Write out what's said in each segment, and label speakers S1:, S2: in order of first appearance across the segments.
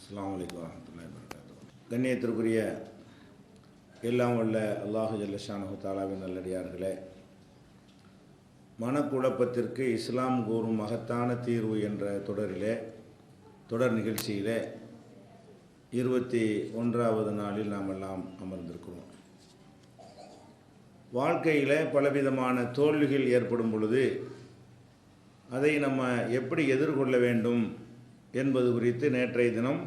S1: அஸ்ஸலாமு அலைக்கும் வரஹ்மத்துல்லாஹி வபரகாத்துஹு. கண்ணியத்திற்குரிய எல்லாம் வல்ல அல்லாஹு ஜல்ல ஷானஹு தஆலாவின் நல்லடியார்களே, மனக்குழப்பத்திற்கு இஸ்லாம் கூறும் மகத்தான தீர்வு என்ற தொடர் நிகழ்ச்சியிலே 21வது நாளில் நாம் எல்லாம் அமர்ந்திருக்கிறோம். வாழ்க்கையில் பலவிதமான தோல்விகள் ஏற்படும் பொழுது அதை நம்ம எப்படி எதிர்கொள்ள வேண்டும் என்பது குறித்து நேற்றைய தினம்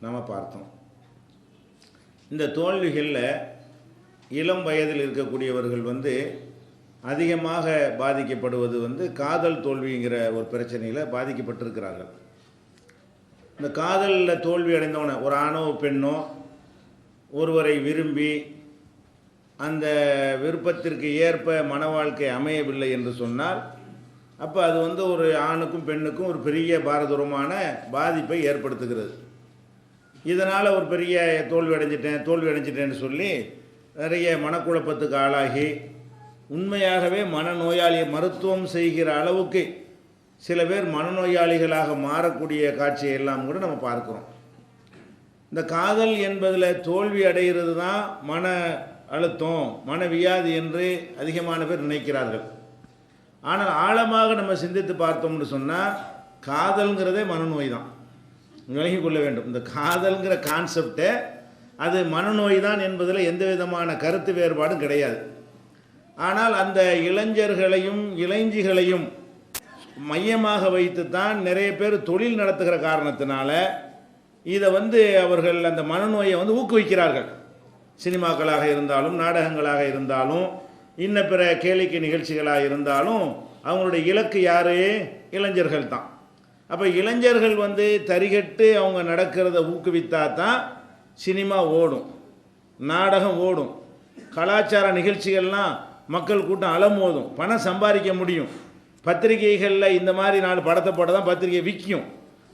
S1: நாம் பார்த்தோம். இந்த தோல்விகளில் இளம் வயதில் இருக்கக்கூடியவர்கள் அதிகமாக பாதிக்கப்படுவது காதல் தோல்விங்கிற ஒரு பிரச்சனையில் பாதிக்கப்பட்டிருக்கிறார்கள். இந்த காதலில் தோல்வி அடைந்தவன ஒரு ஆணோ பெண்ணோ ஒருவரை விரும்பி அந்த விருப்பத்திற்கு ஏற்ப மன வாழ்க்கை அமையவில்லை என்று சொன்னால் அப்போ அது ஒரு ஆணுக்கும் பெண்ணுக்கும் ஒரு பெரிய பாரதூரமான பாதிப்பை ஏற்படுத்துகிறது. இதனால் ஒரு பெரிய தோல்வி அடைஞ்சிட்டேன்னு சொல்லி நிறைய மனக்குழப்பத்துக்கு ஆளாகி உண்மையாகவே மனநோயாளியை மருத்துவம் செய்கிற அளவுக்கு சில பேர் மனநோயாளிகளாக மாறக்கூடிய காட்சியை எல்லாம் கூட நம்ம பார்க்குறோம். இந்த காதல் என்பதில் தோல்வி அடைகிறது தான் மன அழுத்தம், மனவியாதி என்று அதிகமான பேர் நினைக்கிறார்கள். ஆனால் ஆழமாக நம்ம சிந்தித்து பார்த்தோம்னு சொன்னால் காதல்ங்கிறதே மனநோய் தான். விலகி கொள்ள வேண்டும். இந்த காதல்ங்கிற கான்செப்டை அது மனநோய் தான் என்பதில் எந்த விதமான கருத்து வேறுபாடும் கிடையாது. ஆனால் அந்த இளைஞர்களையும் இளைஞிகளையும் மையமாக வைத்து தான் நிறைய பேர் தொழில் நடத்துகிற காரணத்தினால இதை அவர்கள் அந்த மனநோயை ஊக்குவிக்கிறார்கள். சினிமாக்களாக இருந்தாலும் நாடகங்களாக இருந்தாலும் இன்ன பிற கேளிக்கை நிகழ்ச்சிகளாக இருந்தாலும் அவங்களுடைய இலக்கு யார்? இளைஞர்கள் தான். அப்போ இளைஞர்கள் தரிகட்டு அவங்க நடக்கிறத ஊக்குவித்தா தான் சினிமா ஓடும், நாடகம் ஓடும், கலாச்சார நிகழ்ச்சிகள்லாம் மக்கள் கூட்டம் அலமோதும், பணம் சம்பாதிக்க முடியும். பத்திரிகைகளில் இந்த மாதிரி 4 படத்தை போட தான் பத்திரிகை விற்கும்.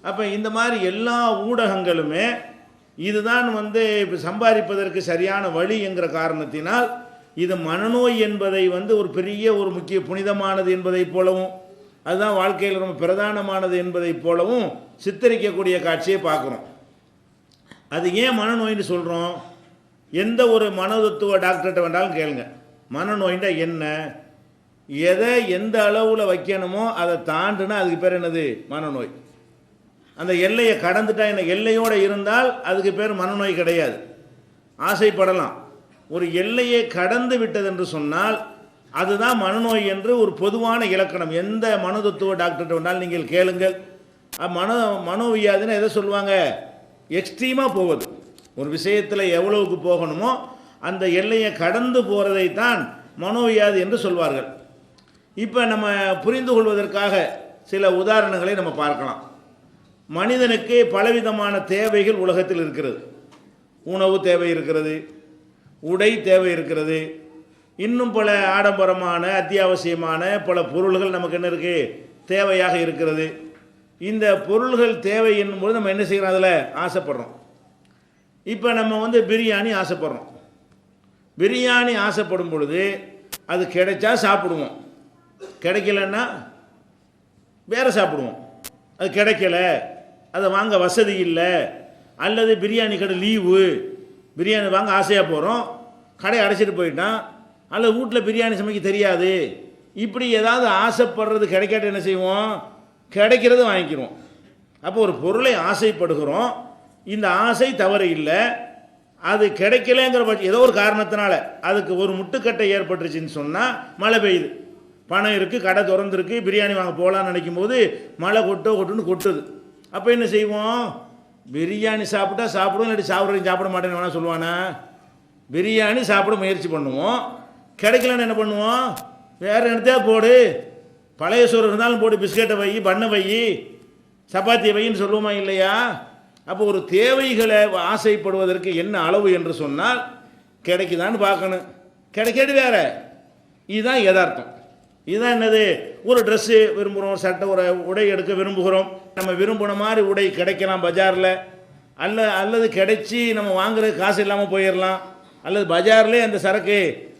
S1: அப்போ இந்த மாதிரி எல்லா ஊடகங்களுமே இதுதான் இப்போ சம்பாதிப்பதற்கு சரியான வழி என்கிற காரணத்தினால் இது மனநோய் என்பதை ஒரு பெரிய ஒரு முக்கிய புனிதமானது என்பதை போலவும் அதுதான் வாழ்க்கையில் ரொம்ப பிரதானமானது என்பதை போலவும் சித்தரிக்கக்கூடிய காட்சியை பார்க்குறோம். அது ஏன் மனநோயின்னு சொல்கிறோம்? எந்த ஒரு மனோதத்துவ டாக்டர்கிட்ட வேண்டாலும் கேளுங்க, மனநோயின்னா என்ன, எதை எந்த அளவில் வைக்கணுமோ அதை தாண்டுனா அதுக்கு பேர் என்னது? மனநோய். அந்த எல்லையை கடந்துட்டா என்ன, எல்லையோடு இருந்தால் அதுக்கு பேர் மனநோய் கிடையாது. ஆசைப்படலாம், ஒரு எல்லையை கடந்து விட்டது என்று சொன்னால் அதுதான் மனநோய் என்று ஒரு பொதுவான இலக்கணம். எந்த மனோதத்துவ டாக்டர்கிட்ட வேண்டாலும் நீங்கள் கேளுங்கள். மனோவியாதின்னு எதை சொல்லுவாங்க? எக்ஸ்ட்ரீமாக போவது. ஒரு விஷயத்தில் எவ்வளவுக்கு போகணுமோ அந்த எல்லையை கடந்து போகிறதைத்தான் மனோவியாதி என்று சொல்வார்கள். இப்போ நம்ம புரிந்து கொள்வதற்காக சில உதாரணங்களை நம்ம பார்க்கலாம். மனிதனுக்கு பலவிதமான தேவைகள் உலகத்தில் இருக்கிறது. உணவு தேவை இருக்கிறது, உடை தேவை இருக்கிறது, இன்னும் பல ஆடம்பரமான அத்தியாவசியமான பல பொருள்கள் நமக்கு என்ன இருக்குது? தேவையாக இருக்கிறது. இந்த பொருள்கள் தேவை என்னும்போது நம்ம என்ன செய்கிறோம்? அதில் ஆசைப்படுறோம். இப்போ நம்ம பிரியாணி ஆசைப்படுறோம். பிரியாணி ஆசைப்படும் பொழுது அது கிடைச்சா சாப்பிடுவோம், கிடைக்கலன்னா வேறு சாப்பிடுவோம். அது கிடைக்கல, அதை வாங்க வசதி இல்லை, அல்லது பிரியாணி கடை லீவு, பிரியாணி வாங்க ஆசையாக போகிறோம், கடை அடைச்சிட்டு போயிட்டான், அல்லது வீட்டில் பிரியாணி சமைக்க தெரியாது, இப்படி ஏதாவது ஆசைப்படுறது கிடைக்காட்டு என்ன செய்வோம்? கிடைக்கிறது வாங்கிக்கிறோம். அப்போ ஒரு பொருளை ஆசைப்படுகிறோம், இந்த ஆசை தவறு இல்லை, அது கிடைக்கலங்கிற பட்சம் ஏதோ ஒரு காரணத்தினால அதுக்கு ஒரு முட்டுக்கட்டை ஏற்பட்டுருச்சுன்னு சொன்னால் மழை பெய்யுது, பணம் இருக்குது, கடை திறந்துருக்கு, பிரியாணி வாங்க போகலான்னு நினைக்கும் போது மழை கொட்டுன்னு கொட்டுது. அப்போ என்ன செய்வோம்? பிரியாணி சாப்பிட்டா சாப்பிடுவோம், இல்லாட்டி சாப்பிட மாட்டேன்னு வேணால் சொல்லுவானா? பிரியாணி சாப்பிட முயற்சி பண்ணுவோம், கிடைக்கலன்னு என்ன பண்ணுவோம்? வேறு இடத்தையா போடு, பழைய சோறு இருந்தாலும் போடு, பிஸ்கெட்டை வை, பண்ணை வை, சப்பாத்தியை வைன்னு சொல்லுவோமா இல்லையா? அப்போ ஒரு தேவைகளை ஆசைப்படுவதற்கு என்ன அளவு என்று சொன்னால் கிடைக்குதான்னு பார்க்கணும், கிடைக்காது வேற. இதுதான் யதார்த்தம். இதுதான் என்னது? ஒரு ட்ரெஸ்ஸு விரும்புகிறோம், ஒரு சட்டை, ஒரு உடை எடுக்க விரும்புகிறோம். நம்ம விரும்பின மாதிரி உடை கிடைக்கலாம் பஜாரில், அல்லது கிடைச்சி நம்ம வாங்குறது காசு இல்லாமல் போயிடலாம், அல்லது பஜார்லேயே அந்த சரக்கு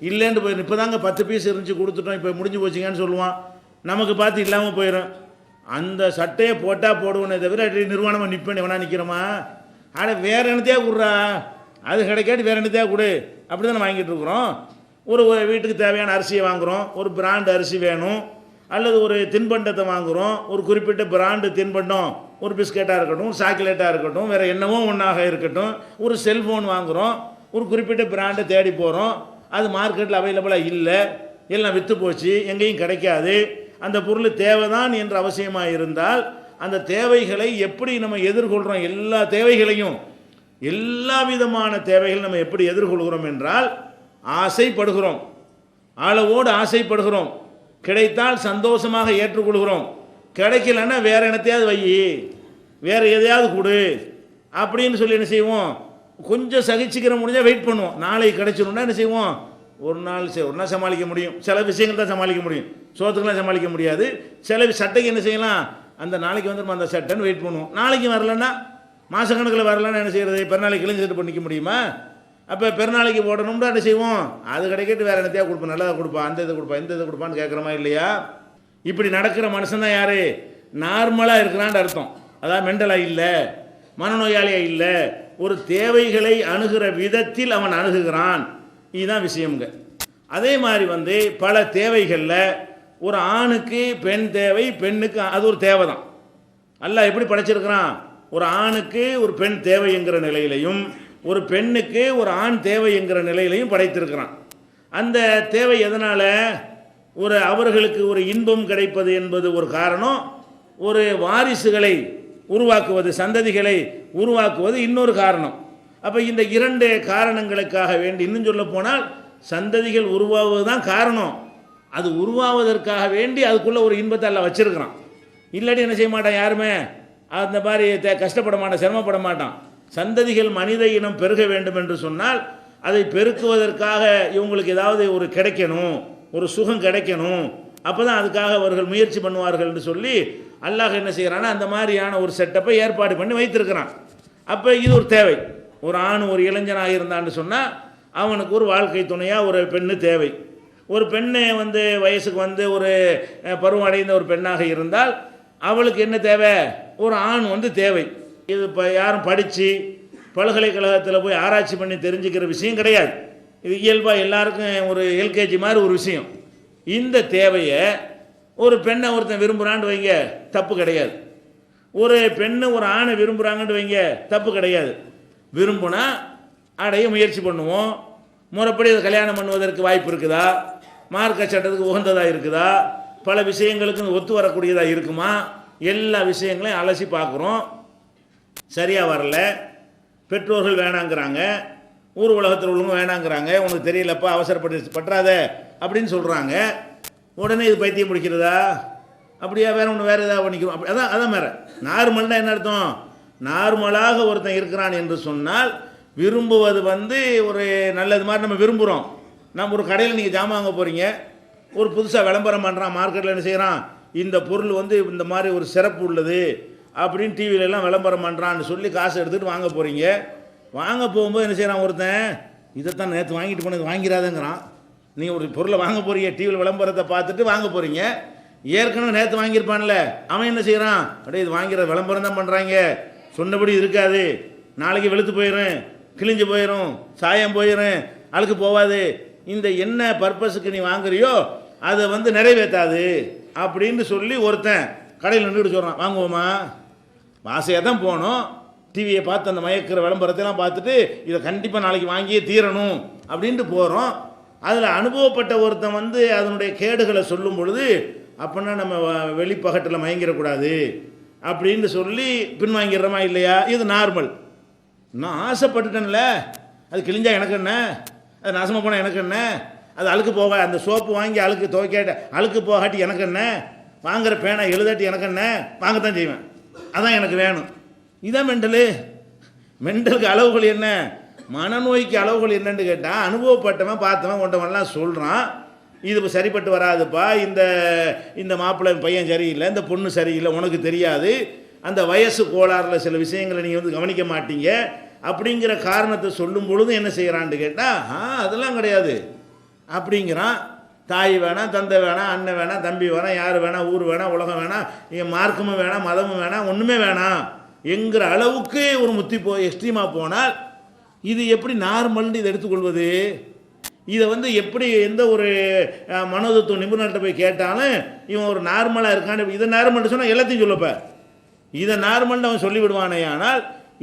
S1: இல்லைன்னு போயிடும். இப்போ தாங்க 10 பீஸ் இருந்துச்சு கொடுத்துட்டோம், இப்போ முடிஞ்சு போச்சுங்கன்னு சொல்லுவான், நமக்கு பார்த்து இல்லாமல் போயிடும். அந்த சட்டையை போட்டால் போடுவோனே தவிர நிர்வாணமாக நிற்பேன் எவனா நிற்கிறோமா? ஆனால் வேறு என்னத்தையா கொடுறா, அது கிடைக்காட்டி வேறு என்னத்தையா கொடு, அப்படி தானே வாங்கிட்டு இருக்கிறோம். ஒரு வீட்டுக்கு தேவையான அரிசியை வாங்குகிறோம், ஒரு பிராண்டு அரிசி வேணும், அல்லது ஒரு தின்பண்டத்தை வாங்குகிறோம், ஒரு குறிப்பிட்ட பிராண்டு தின்பண்டம், ஒரு பிஸ்கெட்டாக இருக்கட்டும், சாக்லேட்டாக இருக்கட்டும், வேறு என்னவோ ஒன்றாக இருக்கட்டும், ஒரு செல்ஃபோன் வாங்குகிறோம், ஒரு குறிப்பிட்ட பிராண்டை தேடி போகிறோம், அது மார்க்கெட்டில் அவைலபிளாக இல்லை, எல்லாம் விற்று போச்சு, எங்கேயும் கிடைக்காது. அந்த பொருள் தேவைதான் என்ற அவசியமாக இருந்தால் அந்த தேவைகளை எப்படி நம்ம எதிர்கொள்கிறோம்? எல்லா தேவைகளையும், எல்லா விதமான தேவைகள் நம்ம எப்படி எதிர்கொள்கிறோம் என்றால் ஆசைப்படுகிறோம், அளவோடு ஆசைப்படுகிறோம், கிடைத்தால் சந்தோஷமாக ஏற்றுக்கொள்கிறோம், கிடைக்கலன்னா வேறு என்னத்தையாவது வை, வேறு எதையாவது கொடு அப்படின்னு சொல்லி என்ன செய்வோம்? கொஞ்சம் சகிச்சுக்கிற முடிஞ்சால் வெயிட் பண்ணுவோம். நாளைக்கு கிடைச்சிடும்னா என்ன செய்வோம்? ஒரு நாள் சமாளிக்க முடியும், சில விஷயங்கள் தான் சமாளிக்க முடியும், சோத்துக்கெல்லாம் சமாளிக்க முடியாது. சில சட்டைக்கு என்ன செய்யலாம்? அந்த நாளைக்கு வந்துடும் அந்த சட்டைன்னு வெயிட் பண்ணுவோம். நாளைக்கு வரலன்னா, மாதக்கணக்கில் வரலன்னா என்ன செய்கிறது? பெருநாளைக்கு கிழிஞ்சு சட்டை பண்ணிக்க முடியுமா? அப்போ பெருநாளைக்கு போடணும்னா என்ன செய்வோம்? அது கிடைக்கிட்டு வேறு என்னத்தையா கொடுப்போம், நல்லதாக கொடுப்பா, அந்த இதை கொடுப்பா, இந்த இதை கொடுப்பான்னு கேட்குறமா இல்லையா? இப்படி நடக்கிற மனுஷன் தான் யார்? நார்மலாக இருக்கிறான்னு அர்த்தம். அதாவது மெண்டலாக இல்லை, மனநோயாளியாக இல்லை, ஒரு தேவைகளை அணுகிற விதத்தில் அவன் அணுகுகிறான். இதுதான் விஷயம்ங்க. அதே மாதிரி பல தேவைகளில் ஒரு ஆணுக்கு பெண் தேவை, பெண்ணுக்கு அது ஒரு தேவை தான். அல்லாஹ் எப்படி படைச்சிருக்கிறான்? ஒரு ஆணுக்கு ஒரு பெண் தேவை என்கிற நிலையிலையும், ஒரு பெண்ணுக்கு ஒரு ஆண் தேவை என்கிற நிலையிலையும் படைத்திருக்கிறான். அந்த தேவை எதனால்? அவர்களுக்கு ஒரு இன்பம் கிடைப்பது என்பது ஒரு காரணம், ஒரு வாரிசுகளை உருவாக்குவது, சந்ததிகளை உருவாக்குவது இன்னொரு காரணம். அப்போ இந்த இரண்டு காரணங்களுக்காக வேண்டி, இன்னும் சொல்ல போனால் சந்ததிகள் உருவாவது தான் காரணம், அது உருவாவதற்காக வேண்டி அதுக்குள்ளே ஒரு இன்பத்தை எல்லாம் வச்சிருக்கிறான். இல்லாட்டி என்ன செய்ய மாட்டான் யாருமே, அந்த மாதிரி கஷ்டப்பட மாட்டான், சிரமப்பட மாட்டான். சந்ததிகள் மனித இனம் பெருக வேண்டும் என்று சொன்னால் அதை பெருக்குவதற்காக இவங்களுக்கு ஏதாவது ஒரு கிடைக்கணும், ஒரு சுகம் கிடைக்கணும், அப்போ தான் அதுக்காக அவர்கள் முயற்சி பண்ணுவார்கள் என்று சொல்லி அல்லாஹ் என்ன செய்கிறான்னா அந்த மாதிரியான ஒரு செட்டப்பை ஏற்பாடு பண்ணி வைத்திருக்கிறான். அப்போ இது ஒரு தேவை. ஒரு ஆண் ஒரு இளைஞனாக இருந்தான்னு சொன்னால் அவனுக்கு ஒரு வாழ்க்கை துணையாக ஒரு பெண்ணு தேவை. ஒரு பெண்ணை வயசுக்கு ஒரு பருவம் அடைந்த ஒரு பெண்ணாக இருந்தால் அவளுக்கு என்ன தேவை? ஒரு ஆண் தேவை. இது இப்போ யாரும் படித்து பல்கலைக்கழகத்தில் போய் ஆராய்ச்சி பண்ணி தெரிஞ்சுக்கிற விஷயம் கிடையாது. இது இயல்பாக எல்லாருக்கும் ஒரு எல்கேஜி மாதிரி ஒரு விஷயம். இந்த தேவையை ஒரு பெண்ணை ஒருத்தன் விரும்புகிறான்னு வைங்க, தப்பு கிடையாது. ஒரு பெண்ணு ஒரு ஆணை விரும்புகிறாங்கன்னு வைங்க, தப்பு கிடையாது. விரும்புனா அடைய முயற்சி பண்ணுவோம். முறைப்படி அதை கல்யாணம் பண்ணுவதற்கு வாய்ப்பு இருக்குதா, மார்க்க சட்டத்துக்கு உகந்ததாக இருக்குதா, பல விஷயங்களுக்கு ஒத்து வரக்கூடியதாக இருக்குமா, எல்லா விஷயங்களையும் அலசி பார்க்குறோம். சரியாக வரல, பெற்றோர்கள் வேணாங்கிறாங்க, ஊர் உலகத்தில் உள்ளவங்க வேணாங்கிறாங்க, உனக்கு தெரியலப்பா அவசரப்பட்டுறாத அப்படின்னு சொல்கிறாங்க. உடனே இது பைத்தியம் முடிக்கிறதா? அப்படியா? வேறு ஒன்று வேறு ஏதாவது பண்ணிக்கிறோம். அப்படி அதான் வேறு. நார்மல்னால் என்ன அர்த்தம்? நார்மலாக ஒருத்தன் இருக்கிறான் என்று சொன்னால் விரும்புவது ஒரு நல்லது மாதிரி நம்ம விரும்புகிறோம். நம்ம ஒரு கடையில் நீங்கள் ஜாமான் வாங்க போகிறீங்க, ஒரு புதுசாக விளம்பரம் பண்ணுறான், மார்க்கெட்டில் என்ன செய்கிறான், இந்த பொருள் இந்த மாதிரி ஒரு சிறப்பு உள்ளது அப்படின்னு டிவிலெல்லாம் விளம்பரம் பண்ணுறான்னு சொல்லி காசு எடுத்துகிட்டு வாங்க போகிறீங்க. வாங்க போகும்போது என்ன செய்கிறான் ஒருத்தன், இதைத்தான் நேற்று வாங்கிட்டு போனது வாங்கிறாதங்கிறான். நீங்கள் ஒரு பொருளை வாங்க போகிறீங்க, டிவியில் விளம்பரத்தை பார்த்துட்டு வாங்க போகிறீங்க, ஏற்கனவே நேற்று வாங்கியிருப்பான்ல, அவன் என்ன செய்கிறான், அப்படியே இது வாங்கிற விளம்பரம் தான் பண்ணுறாங்க, சொன்னபடி இருக்காது, நாளைக்கு வெளுத்து போயிடும், கிழிஞ்சு போயிடும், சாயம் போயிடும், அழுக்கு போகாது, இந்த என்ன பர்பஸுக்கு நீ வாங்குறியோ அதை நிறைவேற்றாது அப்படின்னு சொல்லி ஒருத்தன் கடையில் நின்றுட்டு சொல்கிறான். வாங்குவோமா? ஆசையாக தான் போனோம், டிவியை பார்த்து அந்த மயக்கிற விளம்பரத்தைலாம் பார்த்துட்டு இதை கண்டிப்பாக நாளைக்கு வாங்கியே தீரணும் அப்படின்ட்டு போகிறோம். அதில் அனுபவப்பட்ட ஒருத்தன் அதனுடைய கேடுகளை சொல்லும் பொழுது, அப்படின்னா நம்ம வெளிப்பகட்டில் மயங்கிடக்கூடாது அப்படின்னு சொல்லி பின்வாங்கிடுறோமா இல்லையா? இது நார்மல். நான் ஆசைப்பட்டுட்டேன்ல, அது கிழிஞ்சா எனக்கு என்ன, அது நாசமாக போனால் எனக்கு என்ன, அது அழுக்கு போக, அந்த சோப்பு வாங்கி அழுக்கு துவைக்காட்ட அழுக்கு போகாட்டி எனக்கு என்ன, வாங்குகிற பேனா எழுதாட்டி எனக்கு என்ன, வாங்கத்தான் செய்வேன், அதான் எனக்கு வேணும். இதான் மெண்டலு. மெண்டலுக்கு அளவுகள் என்ன, மனநோய்க்கு அளவுகள் என்னன்னு கேட்டால் அனுபவப்பட்டவன் பார்த்தவன் கொண்டவன்லாம் சொல்கிறான், இது சரிப்பட்டு வராதுப்பா, இந்த மாப்பிள்ளை பையன் சரியில்லை, இந்த பொண்ணு சரியில்லை, உனக்கு தெரியாது, அந்த வயசு கோளாறில் சில விஷயங்களை நீங்கள் கவனிக்க மாட்டீங்க அப்படிங்கிற காரணத்தை சொல்லும் பொழுது என்ன செய்கிறான்னு கேட்டால், அதெல்லாம் கிடையாது அப்படிங்கிறான். தாய் வேணாம், தந்தை வேணாம், அண்ணன் வேணாம், தம்பி வேணாம், யார் வேணாம், ஊர் வேணாம், உலகம் வேணாம், மார்க்கமும் வேணாம், மதமும் வேணாம், ஒன்றுமே வேணாம் என்கிற அளவுக்கு ஒரு முத்தி எக்ஸ்ட்ரீமாக போனால் இது எப்படி நார்மல்னு இதை எடுத்துக்கொள்வது? இதை வந்து எப்படி எந்த ஒரு மனோதத்துவ நிபுணர்கிட்ட போய் கேட்டாலும் இவன் ஒரு நார்மலாக இருக்கான்னு, இதை நார்மல்னு சொன்னால் எல்லாத்தையும் சொல்லப்ப இதை நார்மல்னு அவன் சொல்லிவிடுவானே. ஆனால்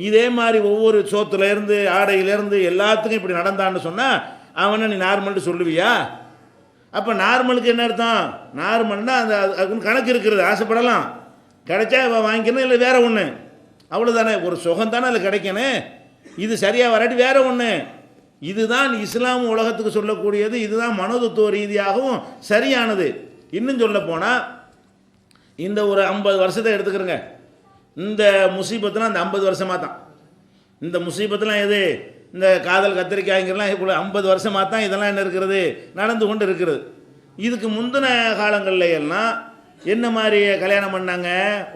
S1: இதே மாதிரி ஒவ்வொரு சோத்துலேருந்து ஆடையிலேருந்து எல்லாத்துக்கும் இப்படி நடந்தான்னு சொன்னால் அவனை நீ நார்மல்னு சொல்லுவியா? அப்போ நார்மலுக்கு என்ன அர்த்தம்? நார்மல்னா அந்த அதுக்குன்னு கணக்கு இருக்கிறது, ஆசைப்படலாம், கிடைச்சா வாங்கிக்கணும், இல்லை வேற ஒன்று, அவ்வளோதானே. ஒரு சுகம் தானே அதில் கிடைக்கணும். இது சரியாக வராட்டி வேற ஒன்று. இதுதான் இஸ்லாம் உலகத்துக்கு சொல்லக்கூடியது. இதுதான் மனோதத்துவ ரீதியாகவும் சரியானது. இன்னும் சொல்ல போனால் இந்த ஒரு 50 வருஷத்தை எடுத்துக்கிறோங்க. இந்த முசீபத்துலாம் அந்த 50 வருஷமாக தான். இந்த முசீபத்துலாம் எது? இந்த காதல் கத்திரிக்காய்ங்கிறலாம் 50 வருஷமாக தான் இதெல்லாம் என்ன இருக்கிறது, நடந்து கொண்டு இருக்கிறது. இதுக்கு முந்தின காலங்களில் எல்லாம் என்ன மாதிரி கல்யாணம் பண்ணாங்க?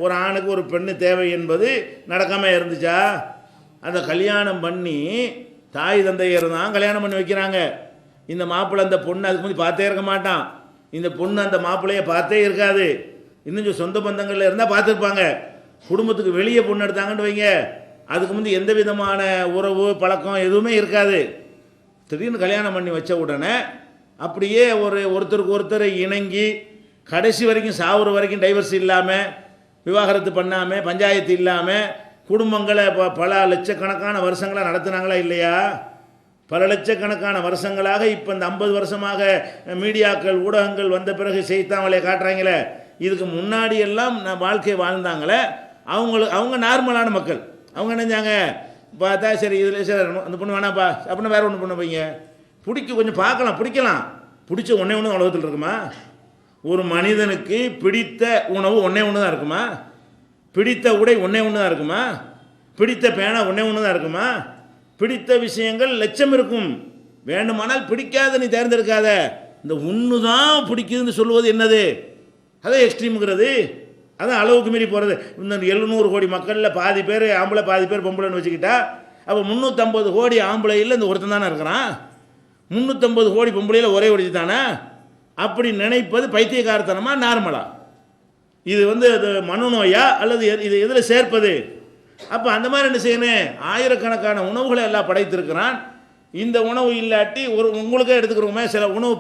S1: ஒரு ஆணுக்கு ஒரு பெண்ணு தேவை என்பது நடக்காமல் இருந்துச்சா? அந்த கல்யாணம் பண்ணி தாய் தந்தையர் தான் கல்யாணம் பண்ணி வைக்கிறாங்க. இந்த மாப்பிள்ளை அந்த பொண்ணு அதுக்கு முந்தி பார்த்தே இருக்க மாட்டான். இந்த பொண்ணு அந்த மாப்பிள்ளையை பார்த்தே இருக்காது. இன்னும் சொந்த பந்தங்களில் இருந்தால் பார்த்துருப்பாங்க. குடும்பத்துக்கு வெளியே பொண்ணு எடுத்தாங்கன்னு வைங்க, அதுக்கு முந்தி எந்த விதமான உறவு பழக்கம் எதுவுமே இருக்காது. திடீர்னு கல்யாணம் பண்ணி வச்ச உடனே அப்படியே ஒருத்தருக்கு ஒருத்தர் இணங்கி கடைசி வரைக்கும் சாவுற வரைக்கும் டைவர்ஸ் இல்லாமல், விவாகரத்து பண்ணாமல், பஞ்சாயத்து இல்லாமல் குடும்பங்களை பல லட்சக்கணக்கான வருஷங்களாக நடத்துனாங்களா இல்லையா? பல லட்சக்கணக்கான வருஷங்களாக இப்போ இந்த 50 வருஷமாக மீடியாக்கள் ஊடகங்கள் வந்த பிறகு செய்தாங்களே காட்டுறாங்களே. இதுக்கு முன்னாடி எல்லாம் வாழ்க்கை வாழ்ந்தாங்களே அவங்க நார்மலான மக்கள். அவங்க நினைஞ்சாங்க, பார்த்தா சரி இதில் சரி அந்த பொண்ணு வேணாப்பா அப்படின்னா வேறு ஒன்று பண்ண வைங்க, கொஞ்சம் பார்க்கலாம், பிடிக்கலாம். பிடிச்ச ஒன்றே ஒன்று உலகத்தில் இருக்குமா? ஒரு மனிதனுக்கு பிடித்த உணவு ஒன்றே ஒன்று தான் இருக்குமா? பிடித்த உடை ஒன்றே ஒன்று தான் இருக்குமா? பிடித்த பேனா ஒன்றே ஒன்று தான் இருக்குமா? பிடித்த விஷயங்கள் லட்சம் இருக்கும். வேண்டுமானால் பிடிக்காத நீ தேர்ந்தெடுக்காத. இந்த ஒன்று தான் பிடிக்குதுன்னு சொல்லுவது என்னது? அதான் எக்ஸ்ட்ரீமுங்கிறது. அதான் அளவுக்கு மீறி போகிறது. இந்த 700 கோடி மக்களில் பாதி பேர் ஆம்பளை பாதி பேர் பொம்பளைன்னு வச்சுக்கிட்டா அப்போ 350 கோடி ஆம்பளையில் இந்த ஒருத்தன் தானே இருக்கிறான். 350 கோடி பொம்பளையில் ஒரே ஒருத்தி தானே. அப்படி நினைப்பது பைத்தியக்காரத்தனமா நார்மலா? இது அது மனநோயா அல்லது இது எதில் சேர்ப்பது? அப்போ அந்த மாதிரி என்ன செய்யணும்? ஆயிரக்கணக்கான உணவுகளை எல்லாம் படைத்திருக்கிறான். இந்த உணவு இல்லாட்டி உங்களுக்கே எடுத்துக்கிறோமே, சில உணவு